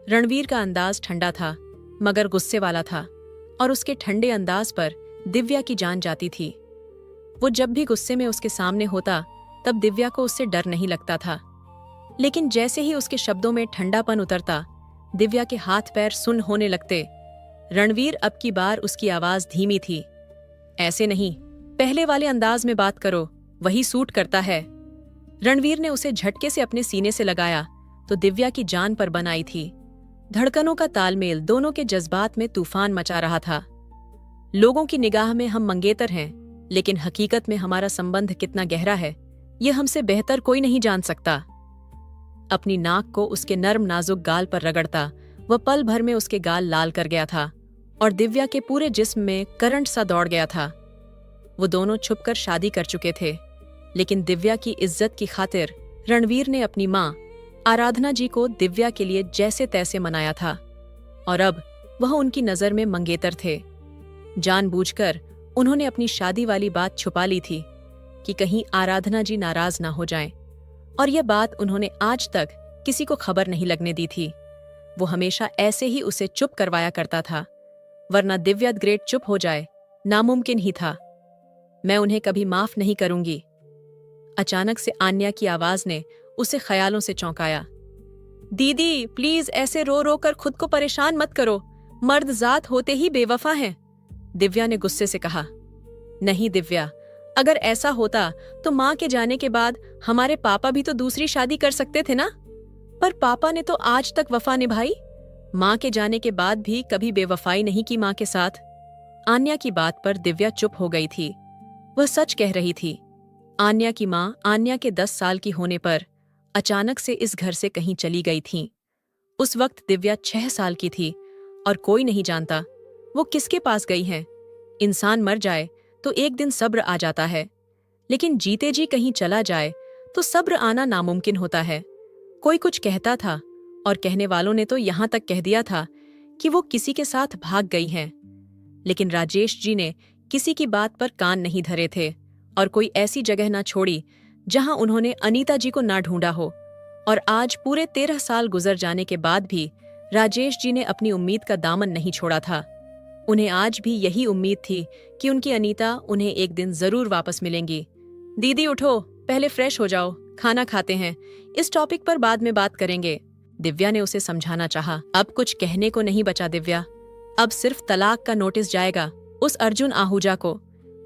Speaker 1: रणवीर का अंदाज ठंडा था मगर गुस्से वाला था, और उसके ठंडे अंदाज पर दिव्या की जान जाती थी। वो जब भी गुस्से में उसके सामने होता तब दिव्या को उससे डर नहीं लगता था, लेकिन जैसे ही उसके शब्दों में ठंडापन उतरता, दिव्या के हाथ पैर सुन्न होने लगते। रणवीर अब की बार उसकी आवाज धीमी थी, ऐसे नहीं, पहले वाले अंदाज में बात करो, वही सूट करता है। रणवीर ने उसे झटके से अपने सीने से लगाया तो दिव्या की जान पर बन आई थी। धड़कनों का तालमेल दोनों के जज्बात में तूफान मचा रहा था। लोगों की निगाह में हम मंगेतर हैं, लेकिन हकीकत में हमारा संबंध कितना गहरा है, यह हमसे बेहतर कोई नहीं जान सकता। अपनी नाक को उसके नर्म नाजुक गाल पर रगड़ता वह पल भर में उसके गाल लाल कर गया था और दिव्या के पूरे जिस्म में करंट सा दौड़ गया था। वो दोनों छुपकर शादी कर चुके थे, लेकिन दिव्या की इज्जत की खातिर रणवीर ने अपनी मां आराधना जी को दिव्या के लिए जैसे तैसे मनाया था, और अब वह उनकी नजर में मंगेतर थे। जानबूझकर उन्होंने अपनी शादी वाली बात छुपा ली थी कि कहीं आराधना जी नाराज ना हो जाएं, और यह बात उन्होंने आज तक किसी को खबर नहीं लगने दी थी। वो हमेशा ऐसे ही उसे चुप करवाया करता था, वरना दिव्या ग्रेट चुप हो जाए नामुमकिन ही था। मैं उन्हें कभी माफ नहीं करूंगी। अचानक से आन्या की आवाज ने उसे ख्यालों से चौंकाया। दीदी प्लीज ऐसे रो रो कर खुद को परेशान मत करो, मर्द जात होते ही बेवफा हैं। दिव्या ने गुस्से से कहा। नहीं दिव्या, अगर ऐसा होता तो माँ के जाने के बाद हमारे पापा भी तो दूसरी शादी कर सकते थे ना, पर पापा ने तो आज तक वफा निभाई। माँ के जाने के बाद भी कभी बेवफाई नहीं की माँ के साथ। आन्या की बात पर दिव्या चुप हो गई थी। वह सच कह रही थी। आन्या की माँ आन्या के 10 साल की होने पर अचानक से इस घर से कहीं चली गई थीं। उस वक्त दिव्या 6 साल की थी और कोई नहीं जानता वो किसके पास गई हैं। इंसान मर जाए तो एक दिन सब्र आ जाता है, लेकिन जीते जी कहीं चला जाए तो सब्र आना नामुमकिन होता है। कोई कुछ कहता था और कहने वालों ने तो यहां तक कह दिया था कि वो किसी के साथ भाग गई हैं, लेकिन राजेश जी ने किसी की बात पर कान नहीं धरे थे और कोई ऐसी जगह ना छोड़ी जहां उन्होंने अनीता जी को ना ढूंढा हो। और आज पूरे 13 साल गुजर जाने के बाद भी राजेश जी ने अपनी उम्मीद का दामन नहीं छोड़ा था। उन्हें आज भी यही उम्मीद थी कि उनकी अनीता उन्हें एक दिन जरूर वापस मिलेंगी। दीदी उठो, पहले फ्रेश हो जाओ, खाना खाते हैं, इस टॉपिक पर बाद में बात करेंगे। दिव्या ने उसे समझाना चाहा। अब कुछ कहने को नहीं बचा दिव्या, अब सिर्फ तलाक का नोटिस जाएगा, उस अर्जुन आहूजा को।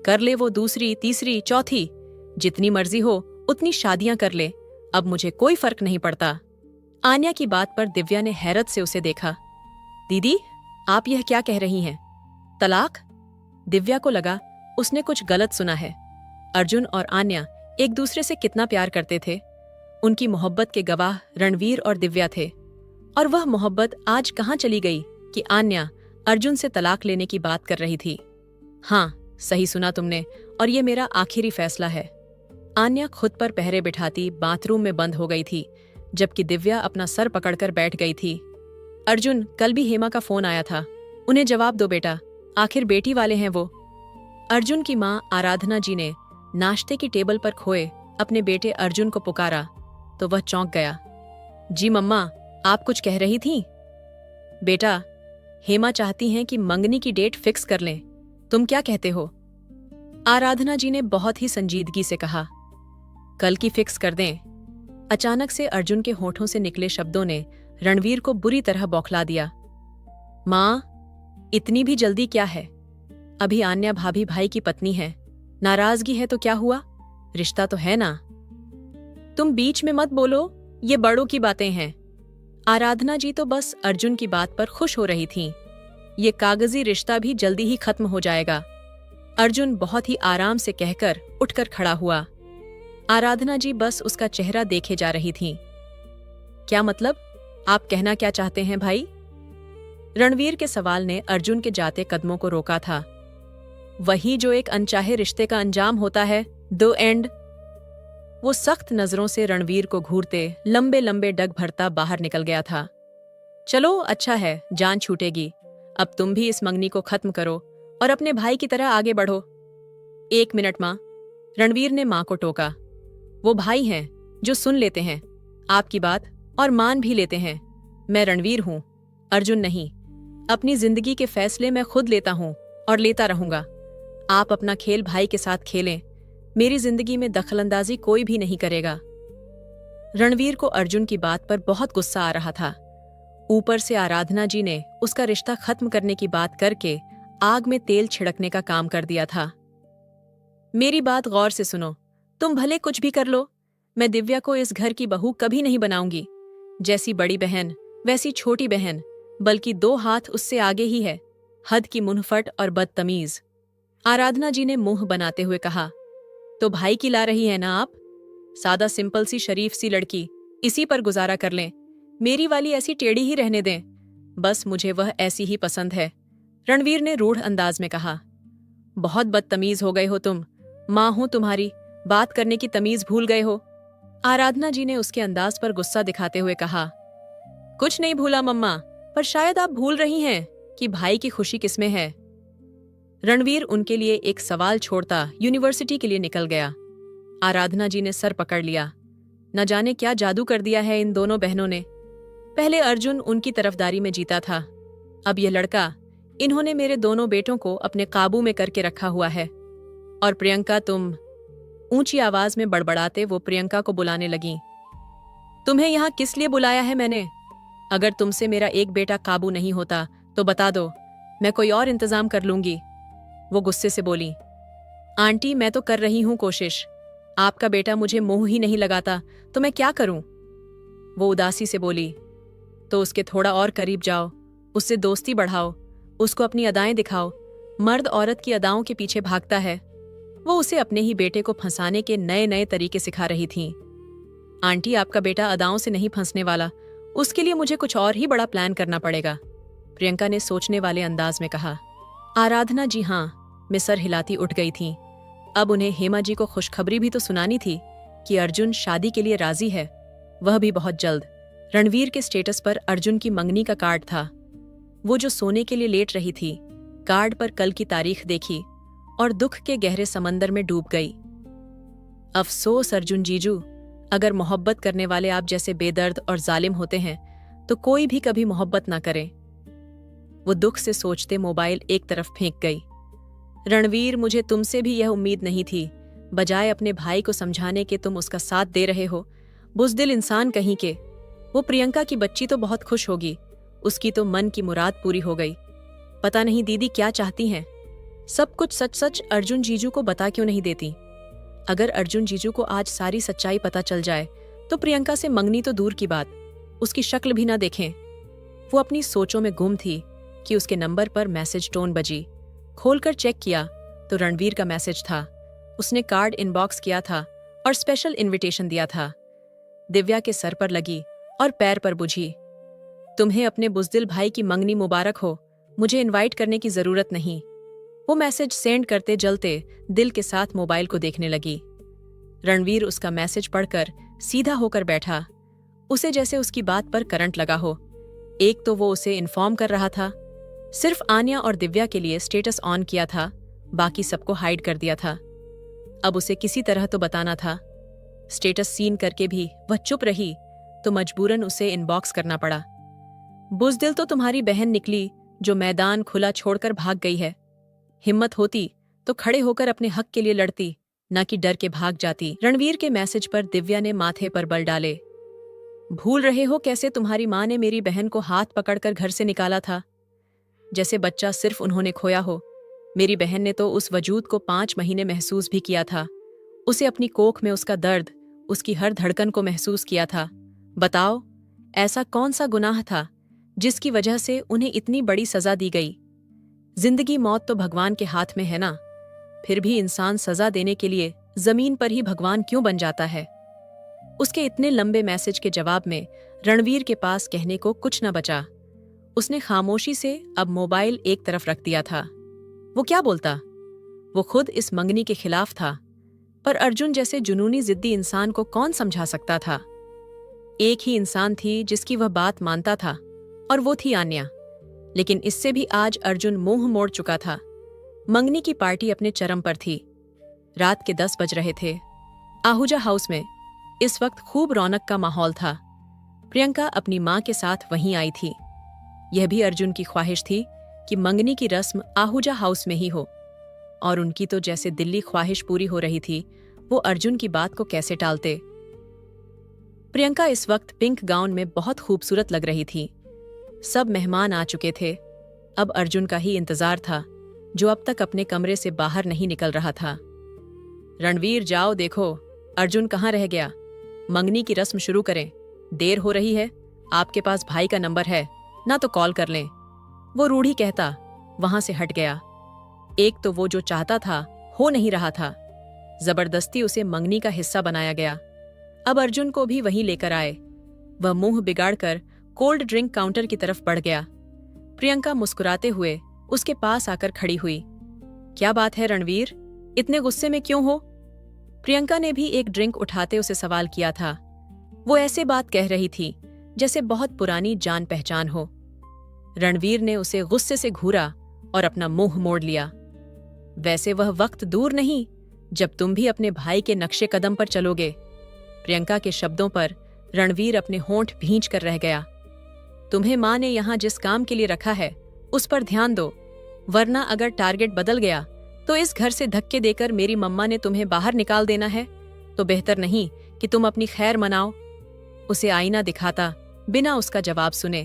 Speaker 1: कर ले वो दूसरी, तीसरी, चौथी, जितनी मर्जी हो उतनी शादियां कर ले, अब मुझे कोई फर्क नहीं पड़ता। आन्या की बात पर दिव्या ने हैरत से उसे देखा। दीदी, आप यह क्या कह रही हैं? तलाक? दिव्या को लगा उसने कुछ गलत सुना है। अर्जुन और आन्या एक दूसरे से कितना प्यार करते थे। उनकी मोहब्बत के गवाह रणवीर और दिव्या थे, और वह मोहब्बत आज कहाँ चली गई कि आन्या अर्जुन से तलाक लेने की बात कर रही थी। हाँ, सही सुना तुमने, और ये मेरा आखिरी फैसला है। आन्या खुद पर पहरे बिठाती बाथरूम में बंद हो गई थी, जबकि दिव्या अपना सर पकड़कर बैठ गई थी। अर्जुन, कल भी हेमा का फोन आया था, उन्हें जवाब दो बेटा, आखिर बेटी वाले हैं वो। अर्जुन की माँ आराधना जी ने नाश्ते की टेबल पर खोए अपने बेटे अर्जुन को पुकारा तो वह चौंक गया। जी मम्मा, आप कुछ कह रही थीं? बेटा, हेमा चाहती हैं कि मंगनी की डेट फिक्स कर लें, तुम क्या कहते हो? आराधना जी ने बहुत ही संजीदगी से कहा। कल की फिक्स कर दें। अचानक से अर्जुन के होठों से निकले शब्दों ने रणवीर को बुरी तरह बौखला दिया। माँ, इतनी भी जल्दी क्या है? अभी आन्या भाभी भाई की पत्नी है, नाराजगी है तो क्या हुआ, रिश्ता तो है ना। तुम बीच में मत बोलो, ये बड़ों की बातें हैं। आराधना जी तो बस अर्जुन की बात पर खुश हो रही थीं। ये कागजी रिश्ता भी जल्दी ही खत्म हो जाएगा। अर्जुन बहुत ही आराम से कहकर उठकर खड़ा हुआ। आराधना जी बस उसका चेहरा देखे जा रही थीं। क्या मतलब? आप कहना क्या चाहते हैं भाई? रणवीर के सवाल ने अर्जुन के जाते कदमों को रोका था। वही जो एक अनचाहे रिश्ते का अंजाम होता है, द एंड। वो सख्त नजरों से रणवीर को घूरते लंबे लंबे डग भरता बाहर निकल गया था। चलो अच्छा है, जान छूटेगी। अब तुम भी इस मंगनी को खत्म करो और अपने भाई की तरह आगे बढ़ो। 1 मिनट माँ, रणवीर ने माँ को टोका। वो भाई हैं जो सुन लेते हैं आपकी बात और मान भी लेते हैं। मैं रणवीर हूं, अर्जुन नहीं। अपनी जिंदगी के फैसले मैं खुद लेता हूं और लेता रहूंगा। आप अपना खेल भाई के साथ खेलें, मेरी जिंदगी में दखलंदाजी कोई भी नहीं करेगा। रणवीर को अर्जुन की बात पर बहुत गुस्सा आ रहा था। ऊपर से आराधना जी ने उसका रिश्ता खत्म करने की बात करके आग में तेल छिड़कने का काम कर दिया था। मेरी बात गौर से सुनो, तुम भले कुछ भी कर लो, मैं दिव्या को इस घर की बहू कभी नहीं बनाऊंगी। जैसी बड़ी बहन वैसी छोटी बहन, बल्कि 2 हाथ उससे आगे ही है। हद की मुंहफट और बदतमीज। आराधना जी ने मुंह बनाते हुए कहा। तो भाई की ला रही है ना आप? सादा सिंपल सी शरीफ सी लड़की, इसी पर गुजारा कर लें। मेरी वाली ऐसी टेढ़ी ही रहने दें, बस मुझे वह ऐसी ही पसंद है। रणवीर ने रूढ़ अंदाज में कहा। बहुत बदतमीज हो गए हो तुम, माँ हूं तुम्हारी, बात करने की तमीज भूल गए हो। आराधना जी ने उसके अंदाज पर गुस्सा दिखाते हुए कहा। कुछ नहीं भूला मम्मा, पर शायद आप भूल रही हैं कि भाई की खुशी किसमें है। रणवीर उनके लिए एक सवाल छोड़ता यूनिवर्सिटी के लिए निकल गया। आराधना जी ने सर पकड़ लिया। न जाने क्या जादू कर दिया है इन दोनों बहनों ने। पहले अर्जुन उनकी तरफदारी में जीता था, अब यह लड़का, इन्होंने मेरे दोनों बेटों को अपने काबू में करके रखा हुआ है। और प्रियंका तुम, ऊंची आवाज में बड़बड़ाते वो प्रियंका को बुलाने लगी। तुम्हें यहां किस लिए बुलाया है मैंने? अगर तुमसे मेरा एक बेटा काबू नहीं होता तो बता दो, मैं कोई और इंतजाम कर लूंगी। वो गुस्से से बोली। आंटी, मैं तो कर रही हूं कोशिश, आपका बेटा मुझे मुंह ही नहीं लगाता तो मैं क्या करूं? वो उदासी से बोली। तो उसके थोड़ा और करीब जाओ, उससे दोस्ती बढ़ाओ, उसको अपनी अदाएं दिखाओ। मर्द औरत की अदाओं के पीछे भागता है। वो उसे अपने ही बेटे को फंसाने के नए नए तरीके सिखा रही थीं। आंटी, आपका बेटा अदाओं से नहीं फंसने वाला, उसके लिए मुझे कुछ और ही बड़ा प्लान करना पड़ेगा, प्रियंका ने सोचने वाले अंदाज में कहा। आराधना जी हाँ में सर हिलाती उठ गई थीं। अब उन्हें हेमा जी को खुशखबरी भी तो सुनानी थी कि अर्जुन शादी के लिए राजी है, वह भी बहुत जल्द। रणवीर के स्टेटस पर अर्जुन की मंगनी का कार्ड था। वो जो सोने के लिए लेट रही थी, कार्ड पर कल की तारीख देखी और दुख के गहरे समंदर में डूब गई। अफसोस अर्जुन जीजू, अगर मोहब्बत करने वाले आप जैसे बेदर्द और जालिम होते हैं तो कोई भी कभी मोहब्बत ना करे। वो दुख से सोचते मोबाइल एक तरफ फेंक गई। रणवीर, मुझे तुमसे भी यह उम्मीद नहीं थी। बजाय अपने भाई को समझाने के तुम उसका साथ दे रहे हो। बुज़दिल इंसान कहीं के। वो प्रियंका की बच्ची तो बहुत खुश होगी, उसकी तो मन की मुराद पूरी हो गई। पता नहीं दीदी क्या चाहती हैं। सब कुछ सच सच अर्जुन जीजू को बता क्यों नहीं देती? अगर अर्जुन जीजू को आज सारी सच्चाई पता चल जाए तो प्रियंका से मंगनी तो दूर की बात, उसकी शक्ल भी ना देखें। वो अपनी सोचों में गुम थी कि उसके नंबर पर मैसेज टोन बजी। खोलकर चेक किया तो रणवीर का मैसेज था। उसने कार्ड इनबॉक्स किया था और स्पेशल इनविटेशन दिया था। दिव्या के सर पर लगी और पैर पर बुझी। तुम्हें अपने बुज़दिल भाई की मंगनी मुबारक हो, मुझे इनवाइट करने की जरूरत नहीं। वो मैसेज सेंड करते जलते दिल के साथ मोबाइल को देखने लगी। रणवीर उसका मैसेज पढ़कर सीधा होकर बैठा, उसे जैसे उसकी बात पर करंट लगा हो। एक तो वो उसे इन्फॉर्म कर रहा था, सिर्फ आन्या और दिव्या के लिए स्टेटस ऑन किया था, बाकी सबको हाइड कर दिया था। अब उसे किसी तरह तो बताना था। स्टेटस सीन करके भी वह चुप रही तो मजबूरन उसे इनबॉक्स करना पड़ा। बुज़दिल तो तुम्हारी बहन निकली जो मैदान खुला छोड़कर भाग गई है। हिम्मत होती तो खड़े होकर अपने हक के लिए लड़ती, न कि डर के भाग जाती। रणवीर के मैसेज पर दिव्या ने माथे पर बल डाले। भूल रहे हो कैसे तुम्हारी माँ ने मेरी बहन को हाथ पकड़कर घर से निकाला था? जैसे बच्चा सिर्फ उन्होंने खोया हो। मेरी बहन ने तो उस वजूद को 5 महीने महसूस भी किया था। उसे अपनी कोख में उसका दर्द, उसकी हर धड़कन को महसूस किया था। बताओ, ऐसा कौन सा गुनाह था जिसकी वजह से उन्हें इतनी बड़ी सजा दी गई? जिंदगी मौत तो भगवान के हाथ में है ना, फिर भी इंसान सजा देने के लिए जमीन पर ही भगवान क्यों बन जाता है? उसके इतने लंबे मैसेज के जवाब में रणवीर के पास कहने को कुछ न बचा। उसने खामोशी से अब मोबाइल एक तरफ रख दिया था। वो क्या बोलता? वो खुद इस मंगनी के खिलाफ था, पर अर्जुन जैसे जुनूनी जिद्दी इंसान को कौन समझा सकता था? एक ही इंसान थी जिसकी वह बात मानता था, और वो थी आन्या। लेकिन इससे भी आज अर्जुन मुंह मोड़ चुका था। मंगनी की पार्टी अपने चरम पर थी। रात के 10 बज रहे थे। आहूजा हाउस में इस वक्त खूब रौनक का माहौल था। प्रियंका अपनी माँ के साथ वहीं आई थी। यह भी अर्जुन की ख्वाहिश थी कि मंगनी की रस्म आहूजा हाउस में ही हो, और उनकी तो जैसे दिल्ली ख्वाहिश पूरी हो रही थी, वो अर्जुन की बात को कैसे टालते। प्रियंका इस वक्त पिंक गाउन में बहुत खूबसूरत लग रही थी। सब मेहमान आ चुके थे। अब अर्जुन का ही इंतजार था, जो अब तक अपने कमरे से बाहर नहीं निकल रहा था। रणवीर, जाओ देखो अर्जुन कहाँ रह गया। मंगनी की रस्म शुरू करें, देर हो रही है। आपके पास भाई का नंबर है ना, तो कॉल कर लें। वो रूढ़ी कहता वहां से हट गया। एक तो वो जो चाहता था हो नहीं रहा था। जबरदस्ती उसे मंगनी का हिस्सा बनाया गया। अब अर्जुन को भी वहीं लेकर आए। वह मुंह बिगाड़कर कोल्ड ड्रिंक काउंटर की तरफ बढ़ गया। प्रियंका मुस्कुराते हुए उसके पास आकर खड़ी हुई। क्या बात है रणवीर, इतने गुस्से में क्यों हो? प्रियंका ने भी एक ड्रिंक उठाते उसे सवाल किया था। वो ऐसे बात कह रही थी जैसे बहुत पुरानी जान पहचान हो। रणवीर ने उसे गुस्से से घूरा और अपना मुंह मोड़ लिया। वैसे वह वक्त दूर नहीं जब तुम भी अपने भाई के नक्शे कदम पर चलोगे। प्रियंका के शब्दों पर रणवीर अपने होंठ भींच कर रह गया। तुम्हें माँ ने यहाँ जिस काम के लिए रखा है उस पर ध्यान दो, वरना अगर टारगेट बदल गया तो इस घर से धक्के देकर मेरी मम्मा ने तुम्हें बाहर निकाल देना है। तो बेहतर नहीं कि तुम अपनी खैर मनाओ। उसे आईना दिखाता बिना उसका जवाब सुने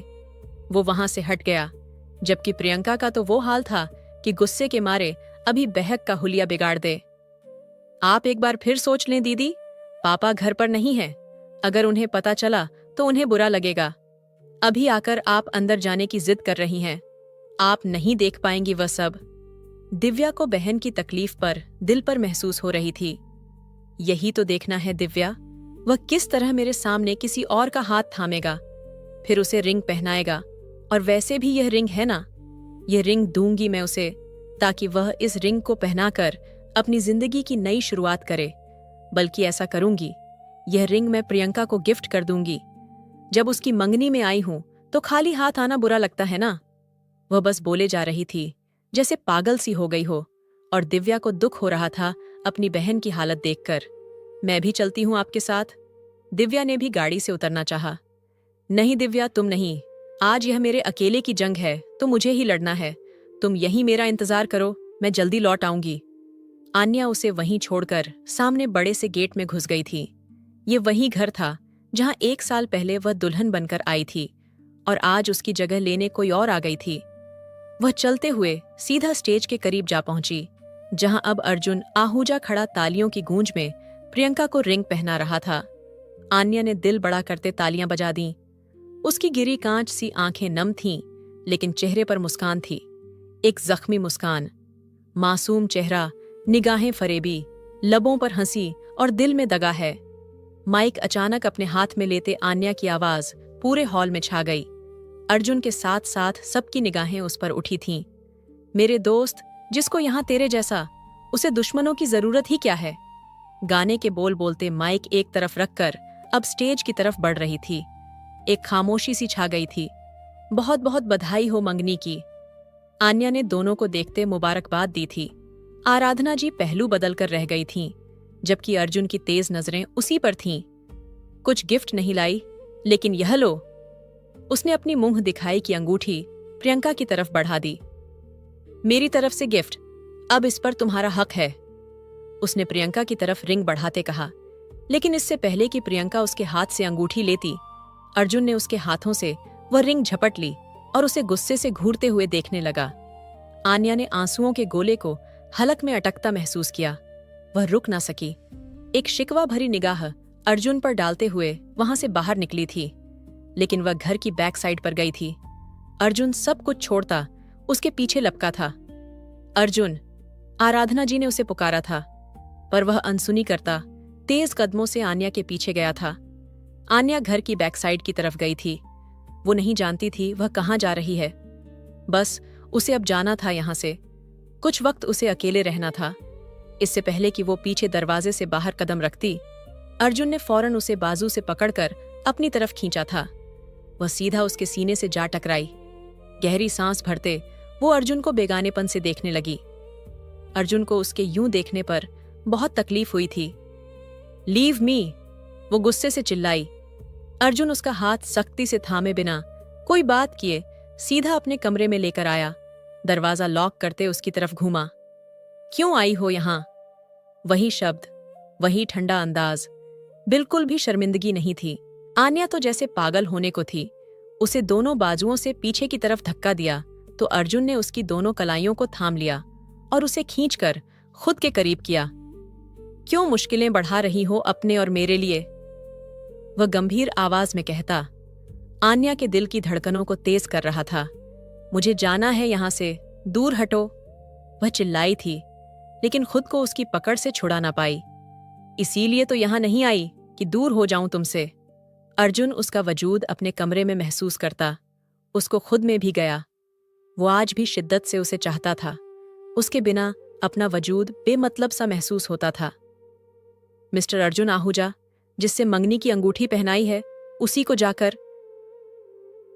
Speaker 1: वो वहां से हट गया, जबकि प्रियंका का तो वो हाल था कि गुस्से के मारे अभी बहक का हुलिया बिगाड़ दे। आप एक बार फिर सोच लें दीदी, पापा घर पर नहीं है। अगर उन्हें पता चला तो उन्हें बुरा लगेगा। अभी आकर आप अंदर जाने की जिद कर रही हैं। आप नहीं देख पाएंगी वह सब। दिव्या को बहन की तकलीफ पर दिल पर महसूस हो रही थी। यही तो देखना है दिव्या, वह किस तरह मेरे सामने किसी और का हाथ थामेगा, फिर उसे रिंग पहनाएगा। और वैसे भी यह रिंग है ना, यह रिंग दूंगी मैं उसे, ताकि वह इस रिंग को पहनाकर अपनी जिंदगी की नई शुरुआत करे। बल्कि ऐसा करूंगी, यह रिंग मैं प्रियंका को गिफ्ट कर दूंगी। जब उसकी मंगनी में आई हूं तो खाली हाथ आना बुरा लगता है ना। वह बस बोले जा रही थी जैसे पागल सी हो गई हो, और दिव्या को दुख हो रहा था अपनी बहन की हालत देखकर। मैं भी चलती हूं आपके साथ। दिव्या ने भी गाड़ी से उतरना चाहा। नहीं दिव्या, तुम नहीं। आज यह मेरे अकेले की जंग है, तो मुझे ही लड़ना है। तुम यहीं मेरा इंतजार करो, मैं जल्दी लौट आऊंगी। आन्या उसे वहीं छोड़कर सामने बड़े से गेट में घुस गई थी। ये वही घर था जहां 1 साल पहले वह दुल्हन बनकर आई थी, और आज उसकी जगह लेने कोई और आ गई थी। वह चलते हुए सीधा स्टेज के करीब जा पहुंची, जहां अब अर्जुन आहूजा खड़ा तालियों की गूंज में प्रियंका को रिंग पहना रहा था। आन्या ने दिल बड़ा करते तालियां बजा दीं। उसकी गिरी कांच सी आंखें नम थीं, लेकिन चेहरे पर मुस्कान थी, एक जख्मी मुस्कान। मासूम चेहरा, निगाहें फरेबी, लबों पर हंसी और दिल में दगा है। माइक अचानक अपने हाथ में लेते आन्या की आवाज पूरे हॉल में छा गई। अर्जुन के साथ साथ सबकी निगाहें उस पर उठी थीं। मेरे दोस्त, जिसको यहां तेरे जैसा, उसे दुश्मनों की जरूरत ही क्या है? गाने के बोल बोलते माइक एक तरफ रखकर अब स्टेज की तरफ बढ़ रही थी। एक खामोशी सी छा गई थी। बहुत बहुत बधाई हो मंगनी की। आन्या ने दोनों को देखते मुबारकबाद दी थी। आराधना जी पहलू बदल कर रह गई थीं, जबकि अर्जुन की तेज नजरें उसी पर थीं। कुछ गिफ्ट नहीं लाई, लेकिन यह लो। उसने अपनी मुंह दिखाई की अंगूठी प्रियंका की तरफ बढ़ा दी। मेरी तरफ से गिफ्ट, अब इस पर तुम्हारा हक है, उसने प्रियंका की तरफ रिंग बढ़ाते कहा। लेकिन इससे पहले कि प्रियंका उसके हाथ से अंगूठी लेती, अर्जुन ने उसके हाथों से वह रिंग झपट ली और उसे गुस्से से घूरते हुए देखने लगा। आन्या ने आंसुओं के गोले को हलक में अटकता महसूस किया। वह रुक ना सकी। एक शिकवा भरी निगाह अर्जुन पर डालते हुए वहां से बाहर निकली थी, लेकिन वह घर की बैक साइड पर गई थी। अर्जुन सब कुछ छोड़ता उसके पीछे लपका था। अर्जुन, आराधना जी ने उसे पुकारा था, पर वह अनसुनी करता तेज कदमों से आन्या के पीछे गया था। आन्या घर की बैक साइड की तरफ गई थी। वो नहीं जानती थी वह कहाँ जा रही है। बस उसे अब जाना था यहां से। कुछ वक्त उसे अकेले रहना था। इससे पहले कि वो पीछे दरवाजे से बाहर कदम रखती, अर्जुन ने फौरन उसे बाजू से पकड़कर अपनी तरफ खींचा था। वह सीधा उसके सीने से जा टकराई। गहरी सांस भरते वो अर्जुन को बेगानेपन से देखने लगी। अर्जुन को उसके यूं देखने पर बहुत तकलीफ हुई थी। लीव मी, वो गुस्से से चिल्लाई। अर्जुन उसका हाथ सख्ती से थामे बिना कोई बात किए सीधा अपने कमरे में लेकर आया। दरवाजा लॉक करते उसकी तरफ घूमा। क्यों आई हो यहां? वही शब्द, वही ठंडा अंदाज, बिल्कुल भी शर्मिंदगी नहीं थी। आन्या तो जैसे पागल होने को थी। उसे दोनों बाजुओं से पीछे की तरफ धक्का दिया तो अर्जुन ने उसकी दोनों कलाइयों को थाम लिया और उसे खींचकर खुद के करीब किया। क्यों मुश्किलें बढ़ा रही हो अपने और मेरे लिए? वह गंभीर आवाज में कहता। आन्या के दिल की धड़कनों को तेज कर रहा था। मुझे जाना है यहां से, दूर हटो, वह चिल्लाई थी, लेकिन खुद को उसकी पकड़ से छुड़ा ना पाई। इसीलिए तो यहां नहीं आई कि दूर हो जाऊं तुमसे। अर्जुन उसका वजूद अपने कमरे में महसूस करता। उसको खुद में भी गया। वो आज भी शिद्दत से उसे चाहता था। उसके बिना अपना वजूद बेमतलब सा महसूस होता था। मिस्टर अर्जुन आहूजा, जिससे मंगनी की अंगूठी पहनाई है, उसी को जाकर।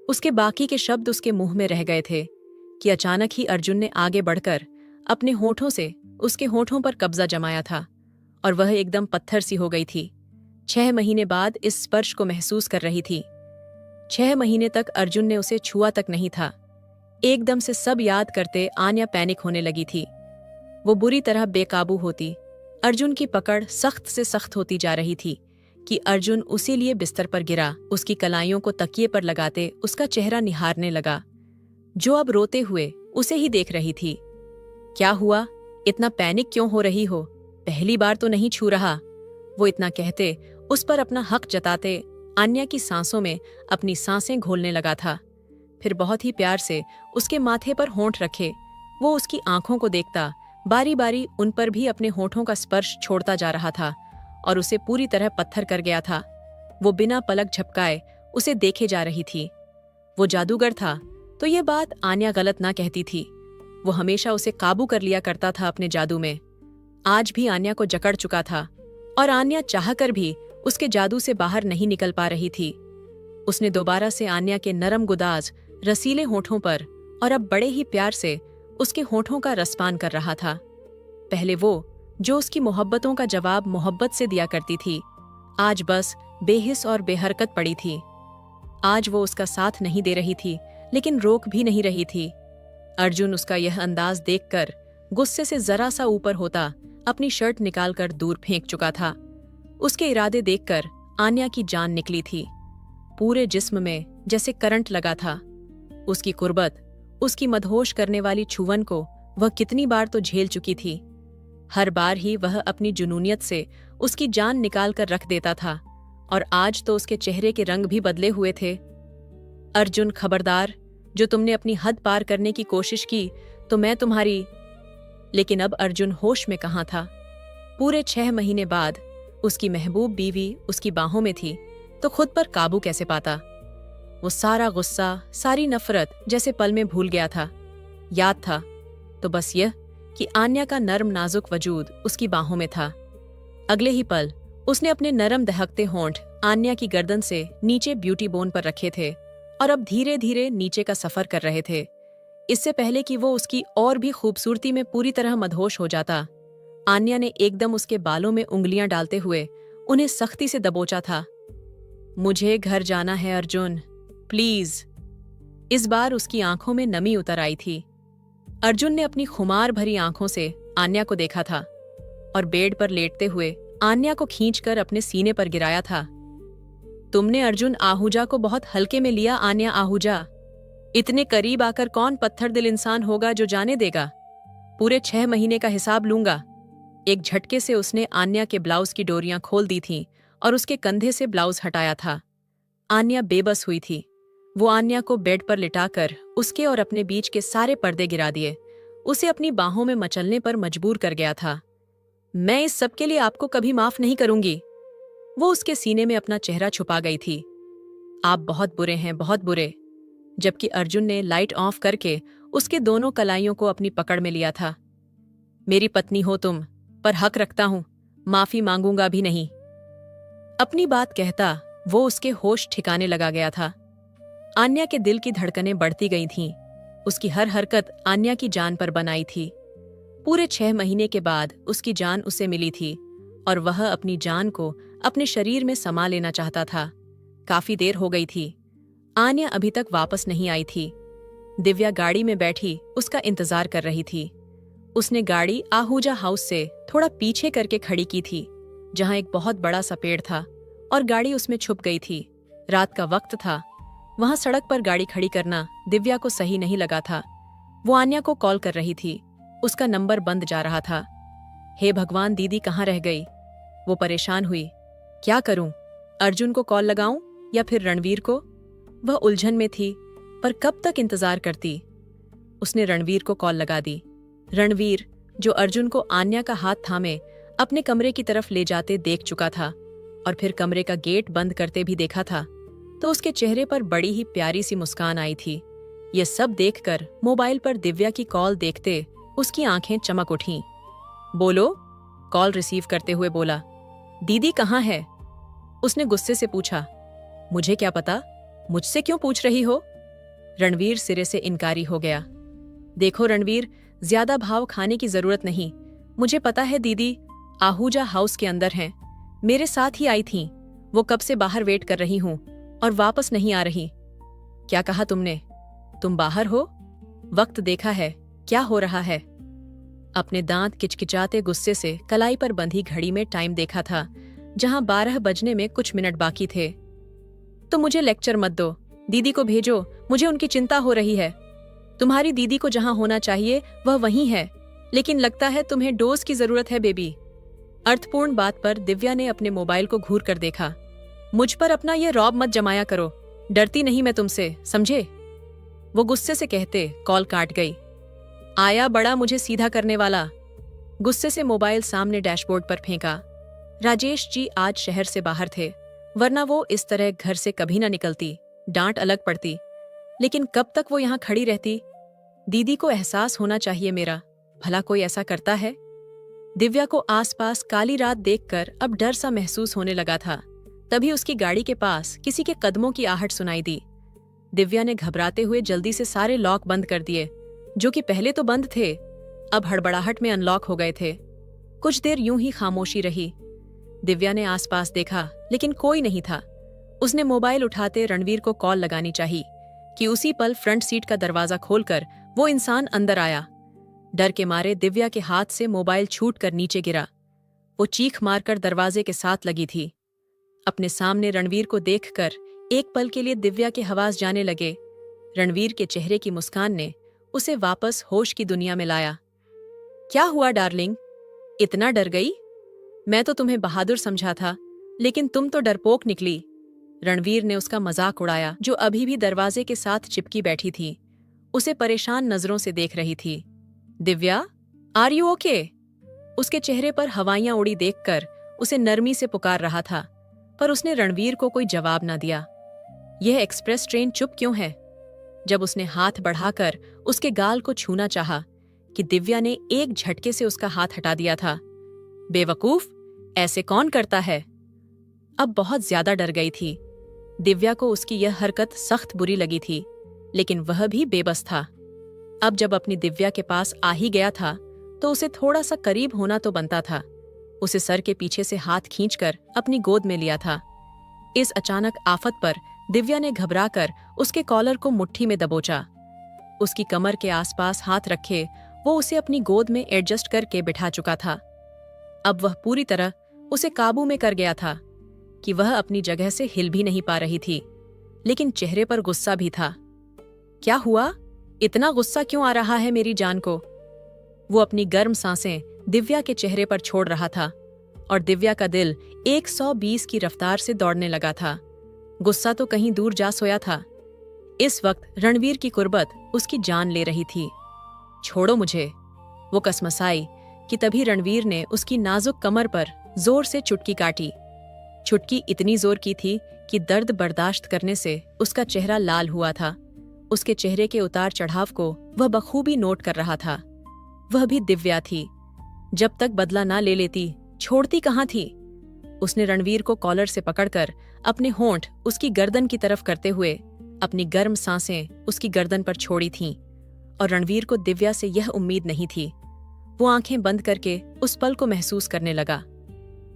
Speaker 1: उसके बाकी के शब्द उसके मुंह में रह गए थे कि अचानक ही अर्जुन ने आगे बढ़कर अपने होठों से उसके होठों पर कब्जा जमाया था और वह एकदम पत्थर सी हो गई थी। 6 महीने बाद इस स्पर्श को महसूस कर रही थी। 6 महीने तक अर्जुन ने उसे छुआ तक नहीं था। एकदम से सब याद करते आन्या पैनिक होने लगी थी। वो बुरी तरह बेकाबू होती। अर्जुन की पकड़ सख्त से सख्त होती जा रही थी कि अर्जुन उसी लिए बिस्तर पर गिरा। उसकी कलाइयों को तकिए पर लगाते उसका चेहरा निहारने लगा, जो अब रोते हुए उसे ही देख रही थी। क्या हुआ? इतना पैनिक क्यों हो रही हो? पहली बार तो नहीं छू रहा। वो इतना कहते उस पर अपना हक जताते आन्या की सांसों में अपनी सांसें घोलने लगा था। फिर बहुत ही प्यार से उसके माथे पर होंठ रखे वो उसकी आंखों को देखता, बारी बारी उन पर भी अपने होठों का स्पर्श छोड़ता जा रहा था और उसे पूरी तरह पत्थर कर गया था। वो बिना पलक झपकाए उसे देखे जा रही थी। वो जादूगर था तो ये बात आन्या गलत ना कहती थी। वो हमेशा उसे काबू कर लिया करता था अपने जादू में। आज भी आन्या को जकड़ चुका था और आन्या चाहकर भी उसके जादू से बाहर नहीं निकल पा रही थी। उसने दोबारा से आन्या के नरम गुदाज रसीले होठों पर और अब बड़े ही प्यार से उसके होठों का रसपान कर रहा था। पहले वो जो उसकी मोहब्बतों का जवाब मोहब्बत से दिया करती थी, आज बस बेहिस और बेहरकत पड़ी थी। आज वो उसका साथ नहीं दे रही थी, लेकिन रोक भी नहीं रही थी। अर्जुन उसका यह अंदाज देखकर गुस्से से जरा सा ऊपर होता अपनी शर्ट निकालकर दूर फेंक चुका था। उसके इरादे देखकर आन्या की जान निकली थी। पूरे जिस्म में जैसे करंट लगा था। उसकी कुर्बत, उसकी मदहोश करने वाली छुवन को वह कितनी बार तो झेल चुकी थी। हर बार ही वह अपनी जुनूनियत से उसकी जान निकाल कर रख देता था, और आज तो उसके चेहरे के रंग भी बदले हुए थे। अर्जुन, खबरदार, जो तुमने अपनी हद पार करने की कोशिश की तो मैं तुम्हारी। लेकिन अब अर्जुन होश में कहाँ था। पूरे 6 महीने बाद उसकी महबूब बीवी उसकी बाहों में थी, तो खुद पर काबू कैसे पाता। वो सारा गुस्सा, सारी नफरत जैसे पल में भूल गया था। याद था तो बस यह कि आन्या का नर्म नाजुक वजूद उसकी बाहों में था। अगले ही पल उसने अपने नरम दहकते होंठ आन्या की गर्दन से नीचे ब्यूटी बोन पर रखे थे और अब धीरे धीरे नीचे का सफर कर रहे थे। इससे पहले कि वो उसकी और भी खूबसूरती में पूरी तरह मदहोश हो जाता, आन्या ने एकदम उसके बालों में उंगलियां डालते हुए उन्हें सख्ती से दबोचा था। मुझे घर जाना है अर्जुन, प्लीज। इस बार उसकी आंखों में नमी उतर आई थी। अर्जुन ने अपनी खुमार भरी आंखों से आन्या को देखा था और बेड पर लेटते हुए आन्या को खींचकर अपने सीने पर गिराया था। तुमने अर्जुन आहूजा को बहुत हल्के में लिया आन्या आहूजा। इतने करीब आकर कौन पत्थर दिल इंसान होगा जो जाने देगा। पूरे 6 महीने का हिसाब लूंगा। एक झटके से उसने आन्या के ब्लाउज की डोरियां खोल दी थीं और उसके कंधे से ब्लाउज हटाया था। आन्या बेबस हुई थी। वो आन्या को बेड पर लिटाकर उसके और अपने बीच के सारे पर्दे गिरा दिए, उसे अपनी बाहों में मचलने पर मजबूर कर गया था। मैं इस सब के लिए आपको कभी माफ नहीं करूंगी। वो उसके सीने में अपना चेहरा छुपा गई थी। आप बहुत बुरे हैं, बहुत बुरे। जबकि अर्जुन ने लाइट ऑफ करके उसके दोनों कलाइयों को अपनी पकड़ में लिया था। मेरी पत्नी हो तुम, पर हक रखता हूं, माफी मांगूंगा भी नहीं। अपनी बात कहता वो उसके होश ठिकाने लगा गया था। आन्या के दिल की धड़कनें बढ़ती गई थीं। उसकी हर हरकत आन्या की जान पर बनाई थी। पूरे 6 महीने के बाद उसकी जान उसे मिली थी और वह अपनी जान को अपने शरीर में समा लेना चाहता था। काफी देर हो गई थी। आन्या अभी तक वापस नहीं आई थी। दिव्या गाड़ी में बैठी उसका इंतजार कर रही थी। उसने गाड़ी आहूजा हाउस से थोड़ा पीछे करके खड़ी की थी, जहां एक बहुत बड़ा सा पेड़ था और गाड़ी उसमें छुप गई थी। रात का वक्त था। वहां सड़क पर गाड़ी खड़ी करना दिव्या को सही नहीं लगा था। वो आन्या को कॉल कर रही थी। उसका नंबर बंद जा रहा था। हे भगवान, दीदी कहाँ रह गई? वो परेशान हुई। क्या करूं? अर्जुन को कॉल लगाऊं या फिर रणवीर को? वह उलझन में थी, पर कब तक इंतजार करती। उसने रणवीर को कॉल लगा दी। रणवीर, जो अर्जुन को आन्या का हाथ थामे अपने कमरे की तरफ ले जाते देख चुका था और फिर कमरे का गेट बंद करते भी देखा था, तो उसके चेहरे पर बड़ी ही प्यारी सी मुस्कान आई थी। ये सब देखकर मोबाइल पर दिव्या की कॉल देखते उसकी आंखें चमक उठीं। बोलो, कॉल रिसीव करते हुए बोला। दीदी कहाँ है? उसने गुस्से से पूछा। मुझे क्या पता, मुझसे क्यों पूछ रही हो? रणवीर सिरे से इनकारी हो गया। देखो रणवीर, ज्यादा भाव खाने की जरूरत नहीं। मुझे पता है दीदी आहूजा हाउस के अंदर हैं। मेरे साथ ही आई थीं। वो कब से बाहर वेट कर रही हूं और वापस नहीं आ रही। क्या कहा तुमने? तुम बाहर हो? वक्त देखा है, क्या हो रहा है? अपने दांत किचकिचाते गुस्से से कलाई पर बंधी घड़ी में टाइम देखा था, जहां 12 बजने में कुछ मिनट बाकी थे। तो मुझे लेक्चर मत दो, दीदी को भेजो, मुझे उनकी चिंता हो रही है। तुम्हारी दीदी को जहां होना चाहिए वह वहीं है, लेकिन लगता है तुम्हें डोज की जरूरत है बेबी। अर्थपूर्ण बात पर दिव्या ने अपने मोबाइल को घूर कर देखा। मुझ पर अपना ये रौब मत जमाया करो, डरती नहीं मैं तुमसे, समझे? वो गुस्से से कहते कॉल काट गई। आया बड़ा मुझे सीधा करने वाला। गुस्से से मोबाइल सामने डैशबोर्ड पर फेंका। राजेश जी आज शहर से बाहर थे, वरना वो इस तरह घर से कभी ना निकलती, डांट अलग पड़ती। लेकिन कब तक वो यहाँ खड़ी रहती? दीदी को एहसास होना चाहिए मेरा, भला कोई ऐसा करता है? दिव्या को आसपास काली रात देखकर अब डर सा महसूस होने लगा था। तभी उसकी गाड़ी के पास किसी के कदमों की आहट सुनाई दी। दिव्या ने घबराते हुए जल्दी से सारे लॉक बंद कर दिए, जो कि पहले तो बंद थे, अब हड़बड़ाहट में अनलॉक हो गए थे। कुछ देर यूं ही खामोशी रही। दिव्या ने आसपास देखा, लेकिन कोई नहीं था। उसने मोबाइल उठाते रणवीर को कॉल लगानी चाहिए कि उसी पल फ्रंट सीट का दरवाजा खोलकर वो इंसान अंदर आया। डर के मारे दिव्या के हाथ से मोबाइल छूटकर नीचे गिरा। वो चीख मारकर दरवाजे के साथ लगी थी। अपने सामने रणवीर को देखकर एक पल के लिए दिव्या के हवास जाने लगे। रणवीर के चेहरे की मुस्कान ने उसे वापस होश की दुनिया में लाया। क्या हुआ डार्लिंग, इतना डर गई? मैं तो तुम्हें बहादुर समझा था, लेकिन तुम तो डरपोक निकली। रणवीर ने उसका मजाक उड़ाया, जो अभी भी दरवाजे के साथ चिपकी बैठी थी, उसे परेशान नजरों से देख रही थी। Divya, are you okay? उसके चेहरे पर हवाइयां उड़ी देखकर उसे नरमी से पुकार रहा था, पर उसने रणवीर को कोई जवाब ना दिया। यह एक्सप्रेस ट्रेन चुप क्यों है? जब उसने हाथ बढ़ाकर उसके गाल को छूना चाहा कि दिव्या ने एक झटके से उसका हाथ हटा दिया था। बेवकूफ, ऐसे कौन करता है? अब बहुत ज्यादा डर गई थी। दिव्या को उसकी यह हरकत सख्त बुरी लगी थी, लेकिन वह भी बेबस था। अब जब अपनी दिव्या के पास आ ही गया था, तो उसे थोड़ा सा करीब होना तो बनता था। उसे सर के पीछे से हाथ खींचकर अपनी गोद में लिया था। इस अचानक आफत पर दिव्या ने घबराकर उसके कॉलर को मुट्ठी में दबोचा। उसकी कमर के आसपास हाथ रखे वो उसे अपनी गोद में एडजस्ट करके बिठा चुका था। अब वह पूरी तरह उसे काबू में कर गया था कि वह अपनी जगह से हिल भी नहीं पा रही थी, लेकिन चेहरे पर गुस्सा भी था। क्या हुआ? इतना गुस्सा क्यों आ रहा है मेरी जान को? वो अपनी गर्म सांसें दिव्या के चेहरे पर छोड़ रहा था और दिव्या का दिल 120 की रफ्तार से दौड़ने लगा था। गुस्सा तो कहीं दूर जा सोया था। इस वक्त रणवीर की कुर्बत उसकी जान ले रही थी। छोड़ो मुझे, वो कसमसाई कि तभी रणवीर ने उसकी नाजुक कमर पर जोर से चुटकी काटी। चुटकी इतनी जोर की थी कि दर्द बर्दाश्त करने से उसका चेहरा लाल हुआ था। उसके चेहरे के उतार चढ़ाव को वह बखूबी नोट कर रहा था। वह भी दिव्या थी। जब तक बदला ना ले लेती, छोड़ती कहाँ थी? उसने रणवीर को कॉलर से पकड़कर अपने होंठ उसकी गर्दन की तरफ करते हुए अपनी गर्म सांसें उसकी गर्दन पर छोड़ी थीं, और रणवीर को दिव्या से यह उम्मीद नहीं थी। वो आंखें बंद करके उस पल को महसूस करने लगा।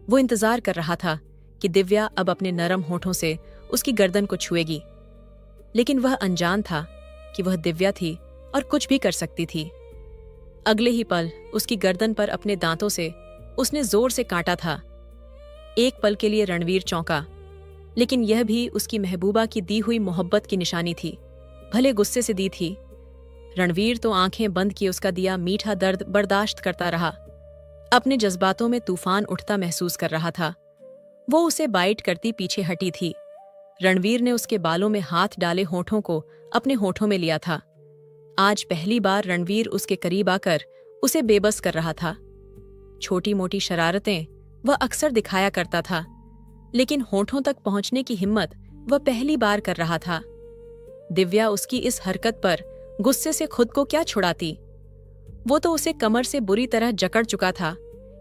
Speaker 1: वो इंतजार कर रहा था कि दिव्या अब अपने नरम होठों से उसकी गर्दन को छुएगी, लेकिन वह अनजान था कि वह दिव्या थी और कुछ भी कर सकती थी। अगले ही पल उसकी गर्दन पर अपने दांतों से उसने जोर से काटा था। एक पल के लिए रणवीर चौंका, लेकिन यह भी उसकी महबूबा की दी हुई मोहब्बत की निशानी थी, भले गुस्से से दी थी। रणवीर तो आंखें बंद किए उसका दिया मीठा दर्द बर्दाश्त करता रहा। अपने जज्बातों में तूफान उठता महसूस कर रहा था। वो उसे बाइट करती पीछे हटी थी। रणवीर ने उसके बालों में हाथ डाले होठों को अपने होठों में लिया था। आज पहली बार रणवीर उसके करीब आकर उसे बेबस कर रहा था। छोटी मोटी शरारतें वह अक्सर दिखाया करता था, लेकिन होठों तक पहुंचने की हिम्मत वह पहली बार कर रहा था। दिव्या उसकी इस हरकत पर गुस्से से खुद को क्या छुड़ाती? वो तो उसे कमर से बुरी तरह जकड़ चुका था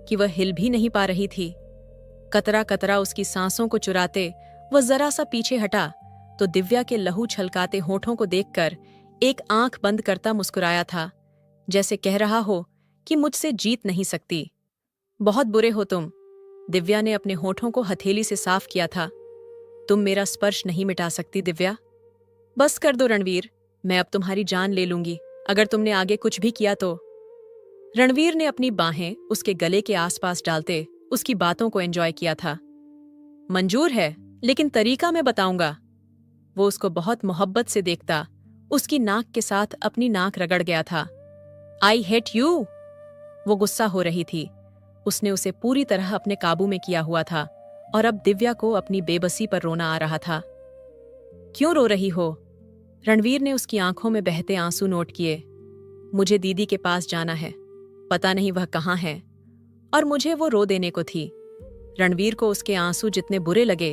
Speaker 1: कि वह हिल भी नहीं पा रही थी। कतरा कतरा उसकी सांसों को चुराते वह जरा सा पीछे हटा तो दिव्या के लहू छलकाते होठों को देखकर एक आंख बंद करता मुस्कुराया था, जैसे कह रहा हो कि मुझसे जीत नहीं सकती। बहुत बुरे हो तुम। दिव्या ने अपने होठों को हथेली से साफ किया था। तुम मेरा स्पर्श नहीं मिटा सकती दिव्या। बस कर दो रणवीर, मैं अब तुम्हारी जान ले लूंगी अगर तुमने आगे कुछ भी किया तो। रणवीर ने अपनी बाहें उसके गले के आसपास डालते उसकी बातों को एंजॉय किया था। मंजूर है, लेकिन तरीका मैं बताऊंगा। वो उसको बहुत मोहब्बत से देखता उसकी नाक के साथ अपनी नाक रगड़ गया था। I hate you. वो गुस्सा हो रही थी। उसने उसे पूरी तरह अपने काबू में किया हुआ था और अब दिव्या को अपनी बेबसी पर रोना आ रहा था। क्यों रो रही हो? रणवीर ने उसकी आंखों में बहते आंसू नोट किए। मुझे दीदी के पास जाना है, पता नहीं वह कहाँ है, और मुझे वो रो देने को थी। रणवीर को उसके आंसू जितने बुरे लगे,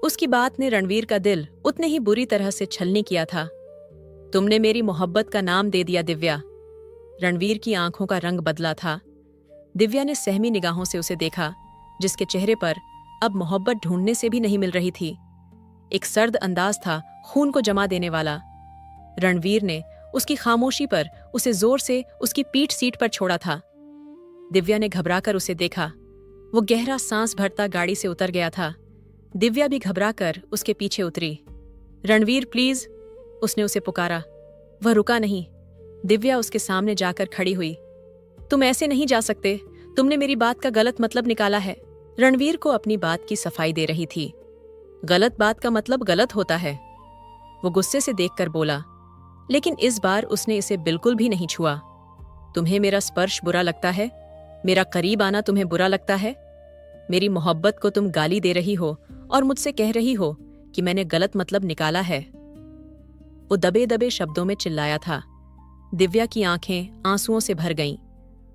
Speaker 1: उसकी बात ने रणवीर का दिल उतने ही बुरी तरह से छलनी किया था। तुमने मेरी मोहब्बत का नाम दे दिया दिव्या। रणवीर की आंखों का रंग बदला था। दिव्या ने सहमी निगाहों से उसे देखा, जिसके चेहरे पर अब मोहब्बत ढूंढने से भी नहीं मिल रही थी। एक सर्द अंदाज था, खून को जमा देने वाला। रणवीर ने उसकी खामोशी पर उसे जोर से उसकी पीठ सीट पर छोड़ा था। दिव्या ने घबराकर उसे देखा। वो गहरा सांस भरता गाड़ी से उतर गया था। दिव्या भी घबराकर उसके पीछे उतरी। रणवीर प्लीज, उसने उसे पुकारा। वह रुका नहीं। दिव्या उसके सामने जाकर खड़ी हुई। तुम ऐसे नहीं जा सकते, तुमने मेरी बात का गलत मतलब निकाला है। रणवीर को अपनी बात की सफाई दे रही थी। गलत बात का मतलब गलत होता है, वो गुस्से से देखकर बोला। लेकिन इस बार उसने इसे बिल्कुल भी नहीं छुआ। तुम्हें मेरा स्पर्श बुरा लगता है? मेरा करीब आना तुम्हें बुरा लगता है? मेरी मोहब्बत को तुम गाली दे रही हो और मुझसे कह रही हो कि मैंने गलत मतलब निकाला है। वो दबे दबे शब्दों में चिल्लाया था। दिव्या की आंखें आंसुओं से भर गईं।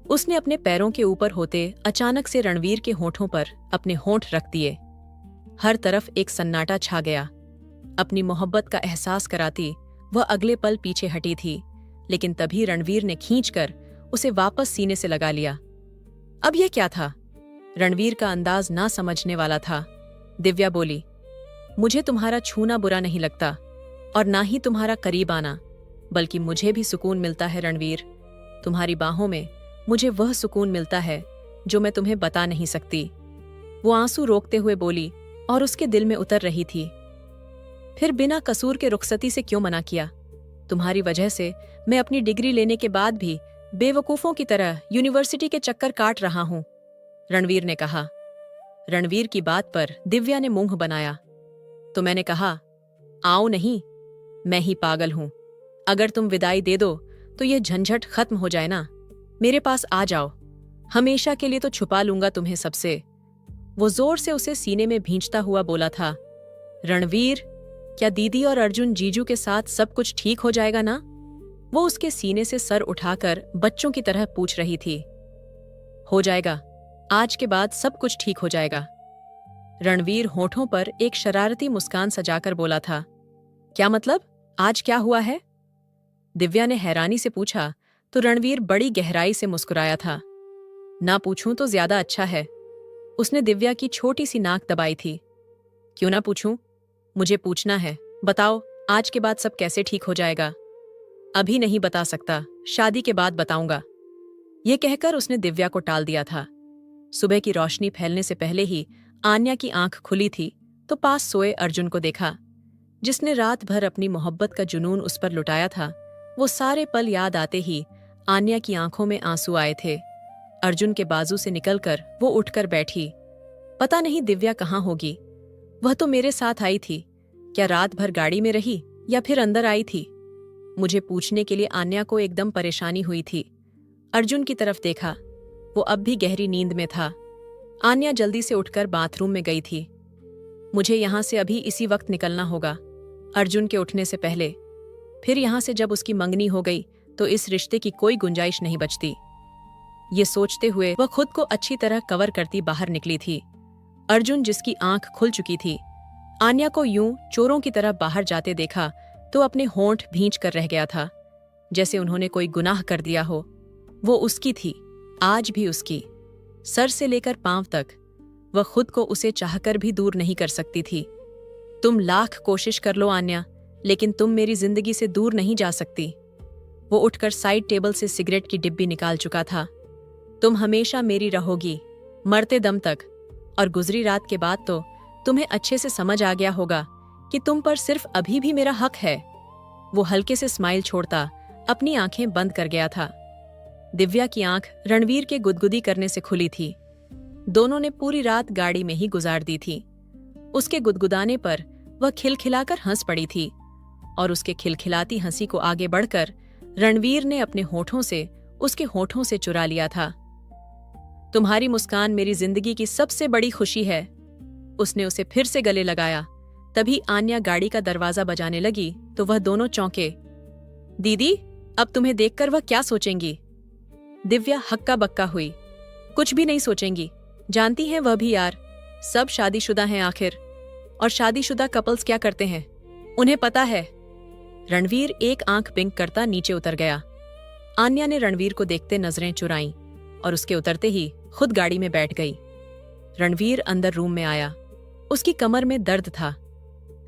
Speaker 1: उसने अपने पैरों के ऊपर होते अचानक से रणवीर के होठों पर अपने होंठ रख दिए। हर तरफ एक सन्नाटा छा गया। अपनी मोहब्बत का एहसास कराती वह अगले पल पीछे हटी थी, लेकिन तभी रणवीर ने खींचकर उसे वापस सीने से लगा लिया। अब यह क्या था? रणवीर का अंदाज ना समझने वाला था। दिव्या बोली, मुझे तुम्हारा छूना बुरा नहीं लगता और ना ही तुम्हारा करीब आना, बल्कि मुझे भी सुकून मिलता है रणवीर। तुम्हारी बाहों में मुझे वह सुकून मिलता है जो मैं तुम्हें बता नहीं सकती। वो आंसू रोकते हुए बोली और उसके दिल में उतर रही थी। फिर बिना कसूर के रुखसती से क्यों मना किया? तुम्हारी वजह से मैं अपनी डिग्री लेने के बाद भी बेवकूफों की तरह यूनिवर्सिटी के चक्कर काट रहा हूं, रणवीर ने कहा। रणवीर की बात पर दिव्या ने मुंह बनाया। तो मैंने कहा, आओ नहीं, मैं ही पागल हूं। अगर तुम विदाई दे दो तो यह झंझट खत्म हो जाए ना। मेरे पास आ जाओ, हमेशा के लिए तो छुपा लूंगा तुम्हें सबसे। वो जोर से उसे सीने में भींचता हुआ बोला था। रणवीर, क्या दीदी और अर्जुन जीजू के साथ सब कुछ ठीक हो जाएगा ना? वो उसके सीने से सर उठाकर बच्चों की तरह पूछ रही थी। हो जाएगा, आज के बाद सब कुछ ठीक हो जाएगा। रणवीर होठों पर एक शरारती मुस्कान सजाकर बोला था। क्या मतलब? आज क्या हुआ है? दिव्या ने हैरानी से पूछा तो रणवीर बड़ी गहराई से मुस्कुराया था। ना पूछूं तो ज्यादा अच्छा है। उसने दिव्या की छोटी सी नाक दबाई थी। क्यों ना पूछूं? मुझे पूछना है। बताओ, आज के बाद सब कैसे ठीक हो जाएगा? अभी नहीं बता सकता, शादी के बाद बताऊंगा। यह कहकर उसने दिव्या को टाल दिया था। सुबह की रोशनी फैलने से पहले ही आन्या की आंख खुली थी तो पास सोए अर्जुन को देखा, जिसने रात भर अपनी मोहब्बत का जुनून उस पर लुटाया था। वो सारे पल याद आते ही आन्या की आंखों में आंसू आए थे। अर्जुन के बाजू से निकलकर वो उठकर बैठी। पता नहीं दिव्या कहाँ होगी। वह तो मेरे साथ आई थी। क्या रात भर गाड़ी में रही या फिर अंदर आई थी? मुझे पूछने के लिए आन्या को एकदम परेशानी हुई थी। अर्जुन की तरफ देखा, वो अब भी गहरी नींद में था। आन्या जल्दी से उठकर बाथरूम में गई थी। मुझे यहां से अभी इसी वक्त निकलना होगा, अर्जुन के उठने से पहले। फिर यहां से जब उसकी मंगनी हो गई तो इस रिश्ते की कोई गुंजाइश नहीं बचती। ये सोचते हुए वह खुद को अच्छी तरह कवर करती बाहर निकली थी। अर्जुन, जिसकी आंख खुल चुकी थी, आन्या को यूं चोरों की तरह बाहर जाते देखा तो अपने होंठ भींच कर रह गया था, जैसे उन्होंने कोई गुनाह कर दिया हो। वो उसकी थी, आज भी उसकी, सर से लेकर पांव तक। वह खुद को उसे चाहकर भी दूर नहीं कर सकती थी। तुम लाख कोशिश कर लो आन्या, लेकिन तुम मेरी जिंदगी से दूर नहीं जा सकती। वो उठकर साइड टेबल से सिगरेट की डिब्बी निकाल चुका था। तुम हमेशा मेरी रहोगी, मरते दम तक। और गुजरी रात के बाद तो तुम्हें अच्छे से समझ आ गया होगा कि तुम पर सिर्फ अभी भी मेरा हक है। वो हल्के से स्माइल छोड़ता अपनी आंखें बंद कर गया था। दिव्या की आंख रणवीर के गुदगुदी करने से खुली थी। दोनों ने पूरी रात गाड़ी में ही गुजार दी थी। उसके गुदगुदाने पर वह खिलखिलाकर हंस पड़ी थी और उसके खिलखिलाती हंसी को आगे बढ़कर रणवीर ने अपने होठों से उसके होठों से चुरा लिया था। तुम्हारी मुस्कान मेरी जिंदगी की सबसे बड़ी खुशी है। उसने उसे फिर से गले लगाया। तभी आन्या गाड़ी का दरवाजा बजाने लगी तो वह दोनों चौंके। दीदी, अब तुम्हें देखकर वह क्या सोचेंगी? दिव्या हक्का बक्का हुई। कुछ भी नहीं सोचेंगी। जानती हैं वह भी यार, सब शादीशुदा हैं आखिर। और शादीशुदा कपल्स क्या करते हैं, उन्हें पता है। रणवीर एक आंख बिंक करता नीचे उतर गया। आन्या ने रणवीर को देखते नजरें चुराईं और उसके उतरते ही खुद गाड़ी में बैठ गई। रणवीर अंदर रूम में आया। उसकी कमर में दर्द था।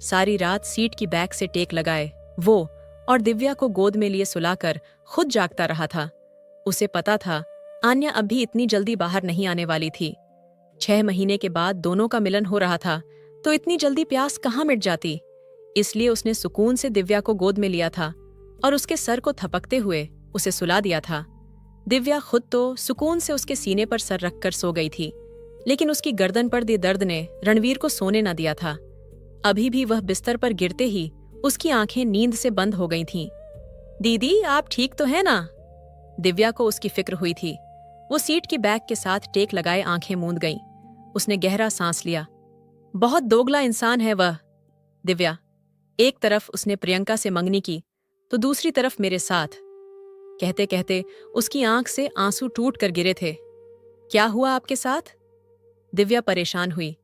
Speaker 1: सारी रात सीट की बैक से टेक लगाए वो और दिव्या को गोद में लिए सुलाकर खुद जागता रहा था। उसे पता था आन्या अब भी इतनी जल्दी बाहर नहीं आने वाली थी। 6 महीने के बाद दोनों का मिलन हो रहा था तो इतनी जल्दी प्यास कहाँ मिट जाती। इसलिए उसने सुकून से दिव्या को गोद में लिया था और उसके सर को थपकते हुए उसे सुला दिया था। दिव्या खुद तो सुकून से उसके सीने पर सर रखकर सो गई थी, लेकिन उसकी गर्दन पर दे दर्द ने रणवीर को सोने न दिया था। अभी भी वह बिस्तर पर गिरते ही उसकी आंखें नींद से बंद हो गई थीं। दीदी, आप ठीक तो हैं ना? दिव्या को उसकी फिक्र हुई थी। वो सीट की बैग के साथ टेक लगाए आंखें मूंद गईं। उसने गहरा सांस लिया। बहुत दोगला इंसान है वह। दिव्या, एक तरफ उसने प्रियंका से मंगनी की तो दूसरी तरफ मेरे साथ। कहते कहते उसकी आंख से आंसू टूट कर गिरे थे। क्या हुआ आपके साथ? दिव्या परेशान हुई।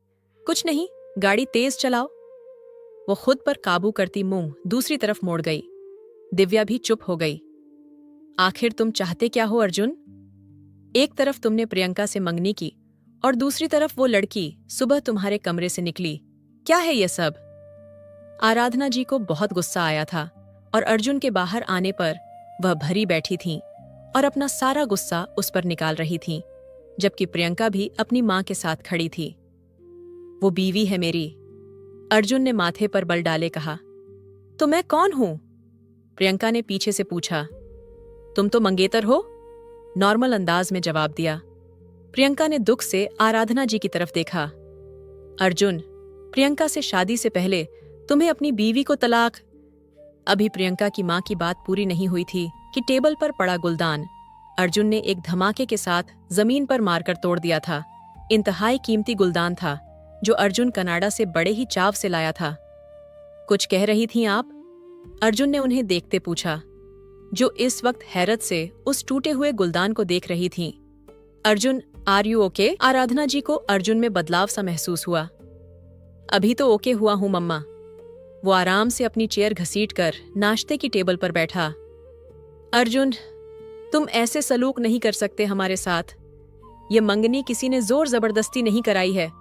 Speaker 1: कुछ नहीं, गाड़ी तेज चलाओ। वो खुद पर काबू करती मुंह दूसरी तरफ मोड़ गई। दिव्या भी चुप हो गई। आखिर तुम चाहते क्या हो अर्जुन? एक तरफ तुमने प्रियंका से मंगनी की और दूसरी तरफ वो लड़की सुबह तुम्हारे कमरे से निकली। क्या है ये सब? आराधना जी को बहुत गुस्सा आया था और अर्जुन के बाहर आने पर वह भरी बैठी थीं और अपना सारा गुस्सा उस पर निकाल रही थीं, जबकि प्रियंका भी अपनी मां के साथ खड़ी थी। वो बीवी है मेरी। अर्जुन ने माथे पर बल डाले कहा। तो मैं कौन हूं? प्रियंका ने पीछे से पूछा। तुम तो मंगेतर हो, नॉर्मल अंदाज में जवाब दिया। प्रियंका ने दुख से आराधना जी की तरफ देखा। अर्जुन, प्रियंका से शादी से पहले तुम्हें अपनी बीवी को तलाक। अभी प्रियंका की मां की बात पूरी नहीं हुई थी कि टेबल पर पड़ा गुलदान अर्जुन ने एक धमाके के साथ जमीन पर मारकर तोड़ दिया था। इंतहाई कीमती गुलदान था जो अर्जुन कनाडा से बड़े ही चाव से लाया था। कुछ कह रही थीं आप? अर्जुन ने उन्हें देखते पूछा, जो इस वक्त हैरत से उस टूटे हुए गुलदान को देख रही थीं। Arjun, are you okay? Aradhana ji को अर्जुन में बदलाव सा महसूस हुआ। अभी तो ओके हुआ हूं मम्मा। वो आराम से अपनी चेयर घसीटकर नाश्ते की टेबल पर बैठा। अर्जुन, तुम ऐसे सलूक नहीं कर सकते हमारे साथ। ये मंगनी किसी ने जोर जबरदस्ती नहीं कराई है,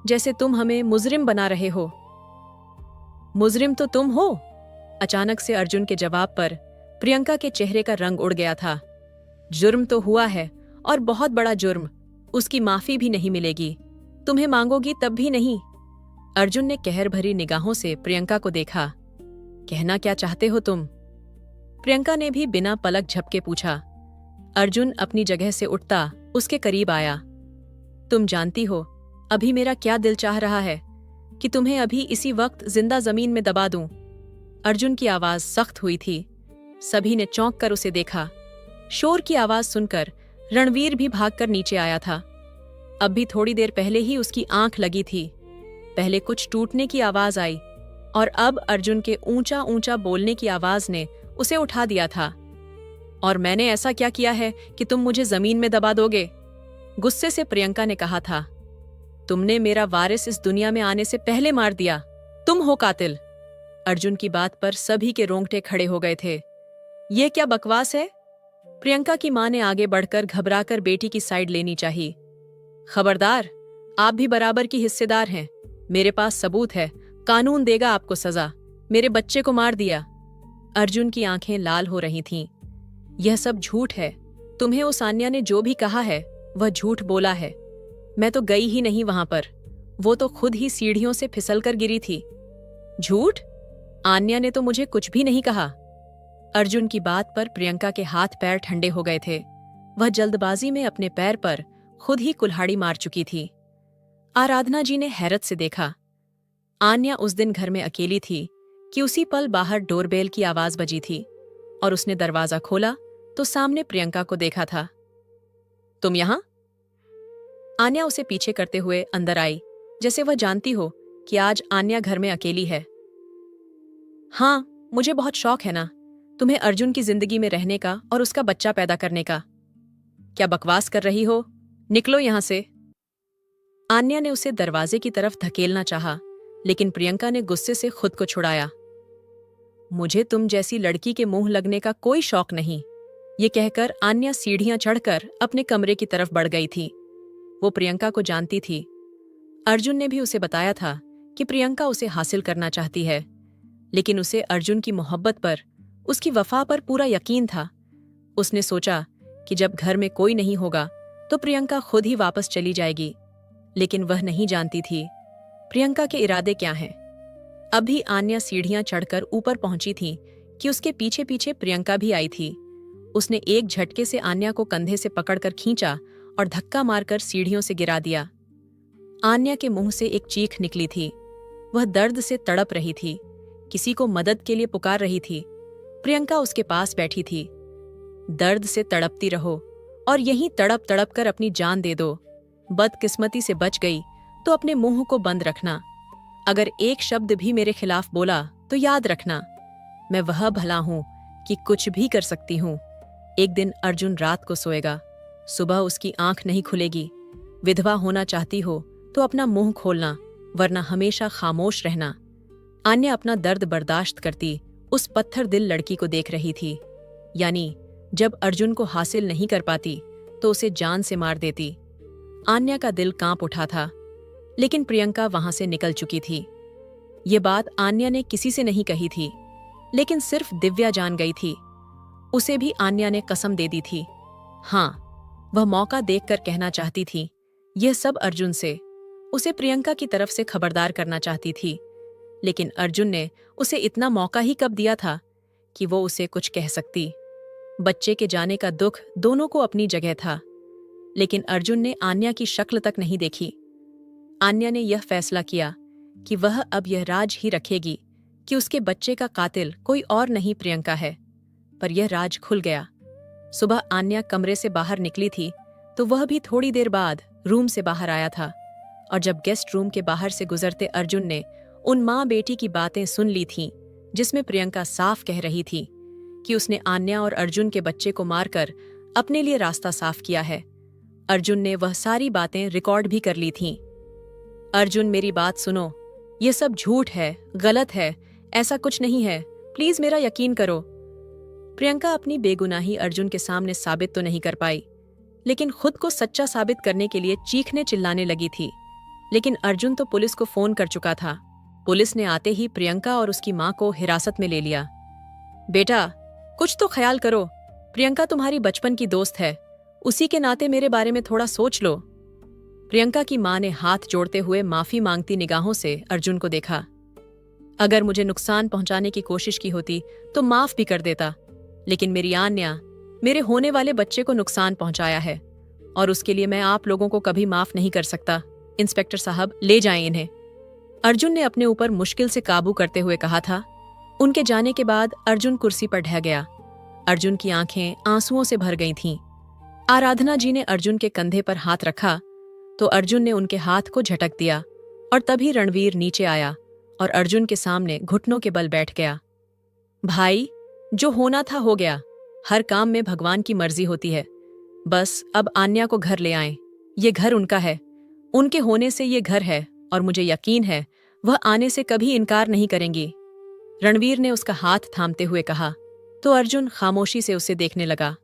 Speaker 1: जैसे तुम हमें मुजरिम बना रहे हो। मुजरिम तो तुम हो। अचानक से अर्जुन के जवाब पर प्रियंका के चेहरे का रंग उड़ गया था। जुर्म तो हुआ है और बहुत बड़ा जुर्म। उसकी माफी भी नहीं मिलेगी। तुम्हें मांगोगी तब भी नहीं। अर्जुन ने कहर भरी निगाहों से प्रियंका को देखा। कहना क्या चाहते हो तुम? प्रियंका ने भी बिना पलक झपके पूछा। अर्जुन अपनी जगह से उठता उसके करीब आया। तुम जानती हो अभी मेरा क्या दिल चाह रहा है कि तुम्हें अभी इसी वक्त जिंदा जमीन में दबा दूं। अर्जुन की आवाज सख्त हुई थी। सभी ने चौंक कर उसे देखा। शोर की आवाज सुनकर रणवीर भी भागकर नीचे आया था। अब भी थोड़ी देर पहले ही उसकी आंख लगी थी। पहले कुछ टूटने की आवाज आई और अब अर्जुन के ऊंचा ऊंचा बोलने की आवाज ने उसे उठा दिया था। और मैंने ऐसा क्या किया है कि तुम मुझे जमीन में दबा दोगे? गुस्से से प्रियंका ने कहा था। तुमने मेरा वारिस इस दुनिया में आने से पहले मार दिया। तुम हो कातिल। अर्जुन की बात पर सभी के रोंगटे खड़े हो गए थे। ये क्या बकवास है? प्रियंका की मां ने आगे बढ़कर घबराकर बेटी की साइड लेनी चाहिए। खबरदार, आप भी बराबर की हिस्सेदार हैं। मेरे पास सबूत है। कानून देगा आपको सजा। मेरे बच्चे को मार दिया। अर्जुन की आंखें लाल हो रही थीं। यह सब झूठ है। तुम्हें उस आन्या ने जो भी कहा है वह झूठ बोला है। मैं तो गई ही नहीं वहां पर। वो तो खुद ही सीढ़ियों से फिसलकर गिरी थी। झूठ? आन्या ने तो मुझे कुछ भी नहीं कहा। अर्जुन की बात पर प्रियंका के हाथ पैर ठंडे हो गए थे। वह जल्दबाजी में अपने पैर पर खुद ही कुल्हाड़ी मार चुकी थी। आराधना जी ने हैरत से देखा। आन्या उस दिन घर में अकेली थी कि उसी पल बाहर डोरबेल की आवाज बजी थी और उसने दरवाजा खोला तो सामने प्रियंका को देखा था। तुम यहां? आन्या उसे पीछे करते हुए अंदर आई, जैसे वह जानती हो कि आज आन्या घर में अकेली है। हाँ, मुझे बहुत शौक है ना तुम्हें अर्जुन की जिंदगी में रहने का और उसका बच्चा पैदा करने का। क्या बकवास कर रही हो? निकलो यहां से। आन्या ने उसे दरवाजे की तरफ धकेलना चाहा, लेकिन प्रियंका ने गुस्से से खुद को छुड़ाया। मुझे तुम जैसी लड़की के मुंह लगने का कोई शौक नहीं। ये कहकर आन्या सीढ़ियां चढ़कर अपने कमरे की तरफ बढ़ गई थी। वो प्रियंका को जानती थी। अर्जुन ने भी उसे बताया था कि प्रियंका उसे हासिल करना चाहती है, लेकिन उसे अर्जुन की मोहब्बत पर, उसकी वफा पर पूरा यकीन था। उसने सोचा कि जब घर में कोई नहीं होगा तो प्रियंका खुद ही वापस चली जाएगी, लेकिन वह नहीं जानती थी प्रियंका के इरादे क्या हैं। अभी आन्या सीढ़ियां चढ़कर ऊपर पहुंची थी कि उसके पीछे पीछे प्रियंका भी आई थी। उसने एक झटके से आन्या को कंधे से पकड़कर खींचा और धक्का मारकर सीढ़ियों से गिरा दिया। आन्या के मुंह से एक चीख निकली थी। वह दर्द से तड़प रही थी, किसी को मदद के लिए पुकार रही थी। प्रियंका उसके पास बैठी थी। दर्द से तड़पती रहो और यहीं तड़प तड़प कर अपनी जान दे दो। बदकिस्मती से बच गई तो अपने मुंह को बंद रखना। अगर एक शब्द भी मेरे खिलाफ बोला तो याद रखना, मैं वह भला हूं कि कुछ भी कर सकती हूं। एक दिन अर्जुन रात को सोएगा, सुबह उसकी आंख नहीं खुलेगी। विधवा होना चाहती हो तो अपना मुंह खोलना, वरना हमेशा खामोश रहना। आन्या अपना दर्द बर्दाश्त करती उस पत्थर दिल लड़की को देख रही थी। यानी जब अर्जुन को हासिल नहीं कर पाती तो उसे जान से मार देती। आन्या का दिल कांप उठा था, लेकिन प्रियंका वहां से निकल चुकी थी। ये बात आन्या ने किसी से नहीं कही थी, लेकिन सिर्फ दिव्या जान गई थी। उसे भी आन्या ने कसम दे दी थी। हाँ, वह मौका देखकर कहना चाहती थी यह सब अर्जुन से। उसे प्रियंका की तरफ से खबरदार करना चाहती थी, लेकिन अर्जुन ने उसे इतना मौका ही कब दिया था कि वो उसे कुछ कह सकती। बच्चे के जाने का दुख दोनों को अपनी जगह था, लेकिन अर्जुन ने आन्या की शक्ल तक नहीं देखी। आन्या ने यह फैसला किया कि वह अब यह राज ही रखेगी कि उसके बच्चे का कातिल कोई और नहीं प्रियंका है। पर यह राज खुल गया। सुबह आन्या कमरे से बाहर निकली थी तो वह भी थोड़ी देर बाद रूम से बाहर आया था, और जब गेस्ट रूम के बाहर से गुजरते अर्जुन ने उन माँ बेटी की बातें सुन ली थीं, जिसमें प्रियंका साफ कह रही थी कि उसने आन्या और अर्जुन के बच्चे को मारकर अपने लिए रास्ता साफ किया है। अर्जुन ने वह सारी बातें रिकॉर्ड भी कर ली थीं। अर्जुन, मेरी बात सुनो, ये सब झूठ है, गलत है, ऐसा कुछ नहीं है, प्लीज मेरा यकीन करो। प्रियंका अपनी बेगुनाही अर्जुन के सामने साबित तो नहीं कर पाई, लेकिन खुद को सच्चा साबित करने के लिए चीखने चिल्लाने लगी थी। लेकिन अर्जुन तो पुलिस को फोन कर चुका था। पुलिस ने आते ही प्रियंका और उसकी मां को हिरासत में ले लिया। बेटा, कुछ तो ख्याल करो, प्रियंका तुम्हारी बचपन की दोस्त है, उसी के नाते मेरे बारे में थोड़ा सोच लो। प्रियंका की मां ने हाथ जोड़ते हुए माफी मांगती निगाहों से अर्जुन को देखा। अगर मुझे नुकसान पहुंचाने की कोशिश की होती तो माफ भी कर देता, लेकिन मेरी आन्या मेरे होने वाले बच्चे को नुकसान पहुंचाया है, और उसके लिए मैं आप लोगों को कभी माफ नहीं कर सकता। इंस्पेक्टर साहब, ले जाएं इन्हें। अर्जुन ने अपने ऊपर मुश्किल से काबू करते हुए कहा था। उनके जाने के बाद अर्जुन कुर्सी पर ढह गया। अर्जुन की आंखें आंसुओं से भर गई थीं। आराधना जी ने अर्जुन के कंधे पर हाथ रखा तो अर्जुन ने उनके हाथ को झटक दिया, और तभी रणवीर नीचे आया और अर्जुन के सामने घुटनों के बल बैठ गया। भाई, जो होना था हो गया। हर काम में भगवान की मर्जी होती है। बस अब आन्या को घर ले आएं। ये घर उनका है, उनके होने से ये घर है, और मुझे यकीन है वह आने से कभी इनकार नहीं करेंगी। रणवीर ने उसका हाथ थामते हुए कहा तो अर्जुन खामोशी से उसे देखने लगा।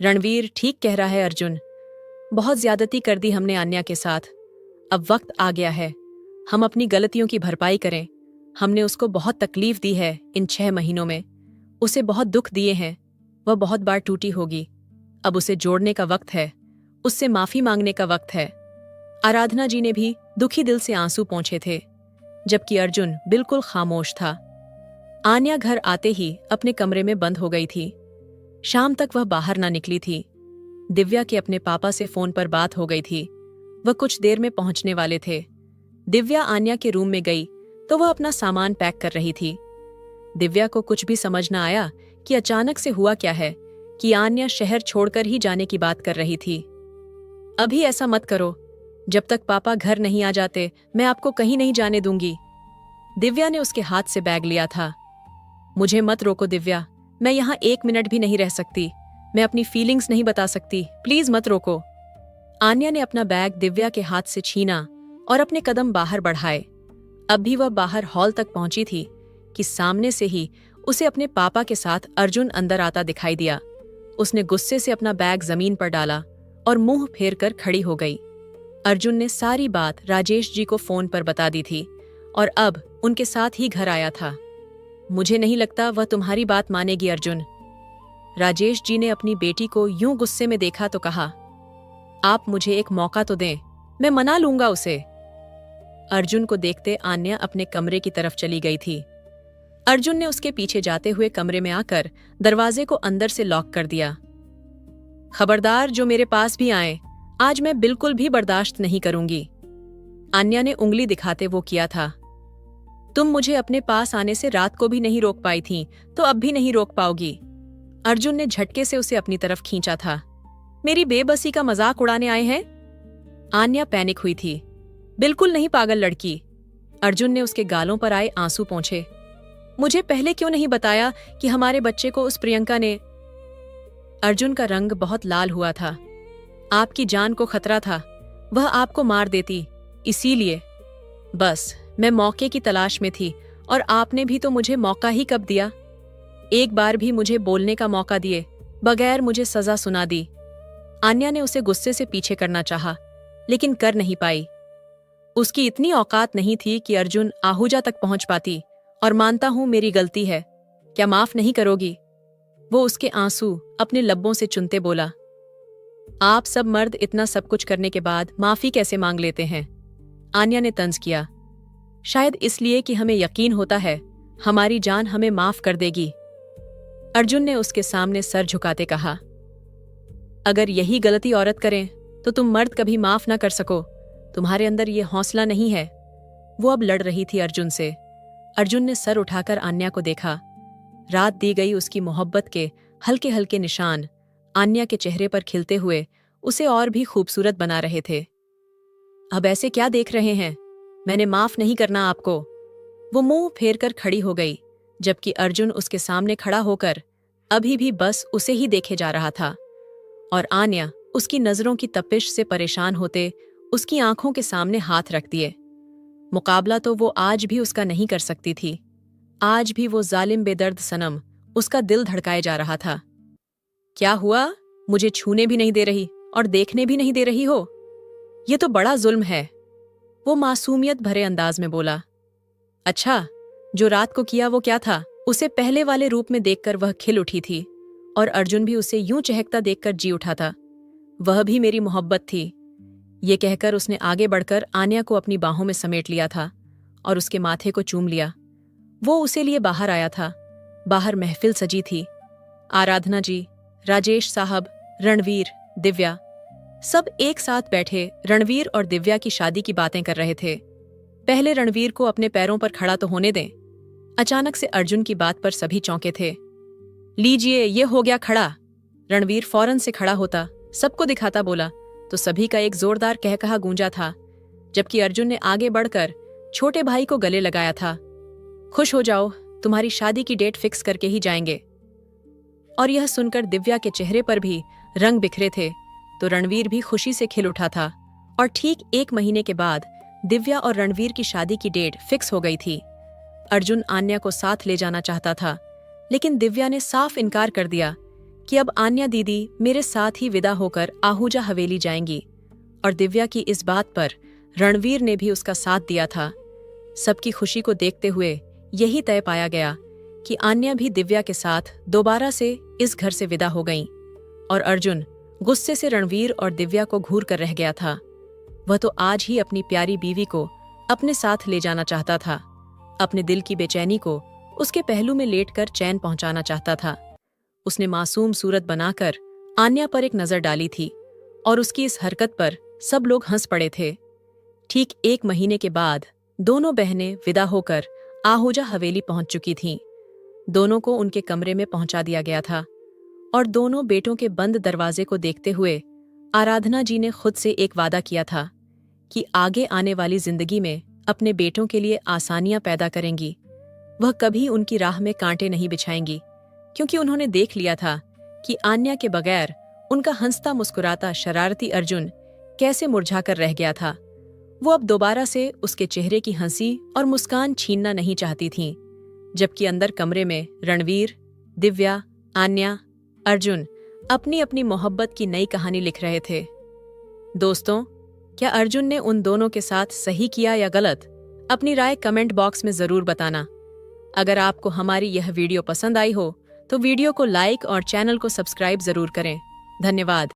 Speaker 1: रणवीर ठीक कह रहा है अर्जुन, बहुत ज्यादती कर दी हमने आन्या के साथ। अब वक्त आ गया है हम अपनी गलतियों की भरपाई करें। हमने उसको बहुत तकलीफ दी है इन 6 महीनों में, उसे बहुत दुख दिए हैं, वह बहुत बार टूटी होगी। अब उसे जोड़ने का वक्त है, उससे माफी मांगने का वक्त है। आराधना जी ने भी दुखी दिल से आंसू पोंछे थे, जबकि अर्जुन बिल्कुल खामोश था। आन्या घर आते ही अपने कमरे में बंद हो गई थी। शाम तक वह बाहर ना निकली थी। दिव्या के अपने पापा से फोन पर बात हो गई थी, वह कुछ देर में पहुंचने वाले थे। दिव्या आन्या के रूम में गई तो वह अपना सामान पैक कर रही थी। दिव्या को कुछ भी समझ न आया कि अचानक से हुआ क्या है कि आन्या शहर छोड़कर ही जाने की बात कर रही थी। अभी ऐसा मत करो, जब तक पापा घर नहीं आ जाते मैं आपको कहीं नहीं जाने दूंगी। दिव्या ने उसके हाथ से बैग लिया था। मुझे मत रोको दिव्या, मैं यहाँ 1 मिनट भी नहीं रह सकती। मैं अपनी फीलिंग्स नहीं बता सकती, प्लीज मत रोको। आन्या ने अपना बैग दिव्या के हाथ से छीना और अपने कदम बाहर बढ़ाए। अब भी वह बाहर हॉल तक पहुंची थी कि सामने से ही उसे अपने पापा के साथ अर्जुन अंदर आता दिखाई दिया। उसने गुस्से से अपना बैग जमीन पर डाला और मुंह फेर कर खड़ी हो गई। अर्जुन ने सारी बात राजेश जी को फोन पर बता दी थी और अब उनके साथ ही घर आया था। मुझे नहीं लगता वह तुम्हारी बात मानेगी अर्जुन। राजेश जी ने अपनी बेटी को यूं गुस्से में देखा तो कहा, आप मुझे एक मौका तो दें, मैं मना लूंगा उसे। अर्जुन को देखते आन्या अपने कमरे की तरफ चली गई थी। अर्जुन ने उसके पीछे जाते हुए कमरे में आकर दरवाजे को अंदर से लॉक कर दिया। खबरदार, जो मेरे पास भी आए, आज मैं बिल्कुल भी बर्दाश्त नहीं करूंगी। आन्या ने उंगली दिखाते वो किया था। तुम मुझे अपने पास आने से रात को भी नहीं रोक पाई थी, तो अब भी नहीं रोक पाओगी। अर्जुन ने झटके से उसे अपनी तरफ खींचा था। मेरी बेबसी का मजाक उड़ाने आए हैं? आन्या पैनिक हुई थी। बिल्कुल नहीं पागल लड़की। अर्जुन ने उसके गालों पर आए आंसू पोंछे। मुझे पहले क्यों नहीं बताया कि हमारे बच्चे को उस प्रियंका ने। अर्जुन का रंग बहुत लाल हुआ था। आपकी जान को खतरा था, वह आपको मार देती, इसीलिए। बस मैं मौके की तलाश में थी, और आपने भी तो मुझे मौका ही कब दिया। एक बार भी मुझे बोलने का मौका दिए बगैर मुझे सजा सुना दी। आन्या ने उसे गुस्से से पीछे करना चाहा, लेकिन कर नहीं पाई। उसकी इतनी औकात नहीं थी कि अर्जुन आहूजा तक पहुंच पाती। और मानता हूं मेरी गलती है, क्या माफ नहीं करोगी? वो उसके आंसू अपने लब्बों से चुनते बोला। आप सब मर्द इतना सब कुछ करने के बाद माफी कैसे मांग लेते हैं? आन्या ने तंज किया। शायद इसलिए कि हमें यकीन होता है हमारी जान हमें माफ कर देगी। अर्जुन ने उसके सामने सर झुकाते कहा। अगर यही गलती औरत करें तो तुम मर्द कभी माफ ना कर सको। तुम्हारे अंदर ये हौसला नहीं है। वो अब लड़ रही थी अर्जुन से। अर्जुन ने सर उठाकर आन्या को देखा। रात दी गई उसकी मोहब्बत के हल्के हल्के निशान आन्या के चेहरे पर खिलते हुए उसे और भी खूबसूरत बना रहे थे। अब ऐसे क्या देख रहे हैं? मैंने माफ नहीं करना आपको। वो मुंह फेर कर खड़ी हो गई, जबकि अर्जुन उसके सामने खड़ा होकर अभी भी बस उसे ही देखे जा रहा था। और आन्या उसकी नजरों की तपिश से परेशान होते उसकी आंखों के सामने हाथ रख दिए। मुकाबला तो वो आज भी उसका नहीं कर सकती थी। आज भी वो जालिम बेदर्द सनम उसका दिल धड़काए जा रहा था। क्या हुआ? मुझे छूने भी नहीं दे रही और देखने भी नहीं दे रही हो? ये तो बड़ा जुल्म है। वो मासूमियत भरे अंदाज में बोला। अच्छा, जो रात को किया वो क्या था? उसे पहले वाले रूप में देखकर वह खिल उठी थी, और अर्जुन भी उसे यूं चहकता देखकर जी उठा था। वह भी मेरी मोहब्बत थी। ये कहकर उसने आगे बढ़कर आन्या को अपनी बाहों में समेट लिया था और उसके माथे को चूम लिया। वो उसे लिए बाहर आया था। बाहर महफिल सजी थी। आराधना जी, राजेश साहब, रणवीर, दिव्या, सब एक साथ बैठे रणवीर और दिव्या की शादी की बातें कर रहे थे। पहले रणवीर को अपने पैरों पर खड़ा तो होने दें। अचानक से अर्जुन की बात पर सभी चौंके थे। लीजिए, ये हो गया खड़ा। रणवीर फौरन से खड़ा होता, सबको दिखाता बोला, तो सभी का एक जोरदार कहकहा गूंजा था, जबकि अर्जुन ने आगे बढ़कर छोटे भाई को गले लगाया था। खुश हो जाओ, तुम्हारी शादी की डेट फिक्स करके ही जाएंगे। और यह सुनकर दिव्या के चेहरे पर भी रंग बिखरे थे, तो रणवीर भी खुशी से खिल उठा था। और ठीक 1 महीने के बाद दिव्या और रणवीर की शादी की डेट फिक्स हो गई थी। अर्जुन आन्या को साथ ले जाना चाहता था, लेकिन दिव्या ने साफ इनकार कर दिया कि अब आन्या दीदी मेरे साथ ही विदा होकर आहूजा हवेली जाएंगी। और दिव्या की इस बात पर रणवीर ने भी उसका साथ दिया था। सबकी खुशी को देखते हुए यही तय पाया गया कि आन्या भी दिव्या के साथ दोबारा से इस घर से विदा हो गईं। और अर्जुन गुस्से से रणवीर और दिव्या को घूर कर रह गया था। वह तो आज ही अपनी प्यारी बीवी को अपने साथ ले जाना चाहता था। अपने दिल की बेचैनी को उसके पहलू में लेटकर चैन पहुंचाना चाहता था। उसने मासूम सूरत बनाकर आन्या पर एक नजर डाली थी, और उसकी इस हरकत पर सब लोग हंस पड़े थे। ठीक 1 महीने के बाद दोनों बहनें विदा होकर आहूजा हवेली पहुंच चुकी थीं। दोनों को उनके कमरे में पहुंचा दिया गया था, और दोनों बेटों के बंद दरवाजे को देखते हुए आराधना जी ने खुद से एक वादा किया था कि आगे आने वाली जिंदगी में अपने बेटों के लिए आसानियां पैदा करेंगी। वह कभी उनकी राह में कांटे नहीं बिछाएंगी, क्योंकि उन्होंने देख लिया था कि आन्या के बगैर उनका हंसता मुस्कुराता शरारती अर्जुन कैसे मुरझा कर रह गया था। वो अब दोबारा से उसके चेहरे की हंसी और मुस्कान छीनना नहीं चाहती थीं, जबकि अंदर कमरे में रणवीर, दिव्या, आन्या, अर्जुन अपनी अपनी मोहब्बत की नई कहानी लिख रहे थे। दोस्तों, क्या अर्जुन ने उन दोनों के साथ सही किया या गलत? अपनी राय कमेंट बॉक्स में जरूर बताना। अगर आपको हमारी यह वीडियो पसंद आई हो तो वीडियो को लाइक और चैनल को सब्सक्राइब जरूर करें। धन्यवाद।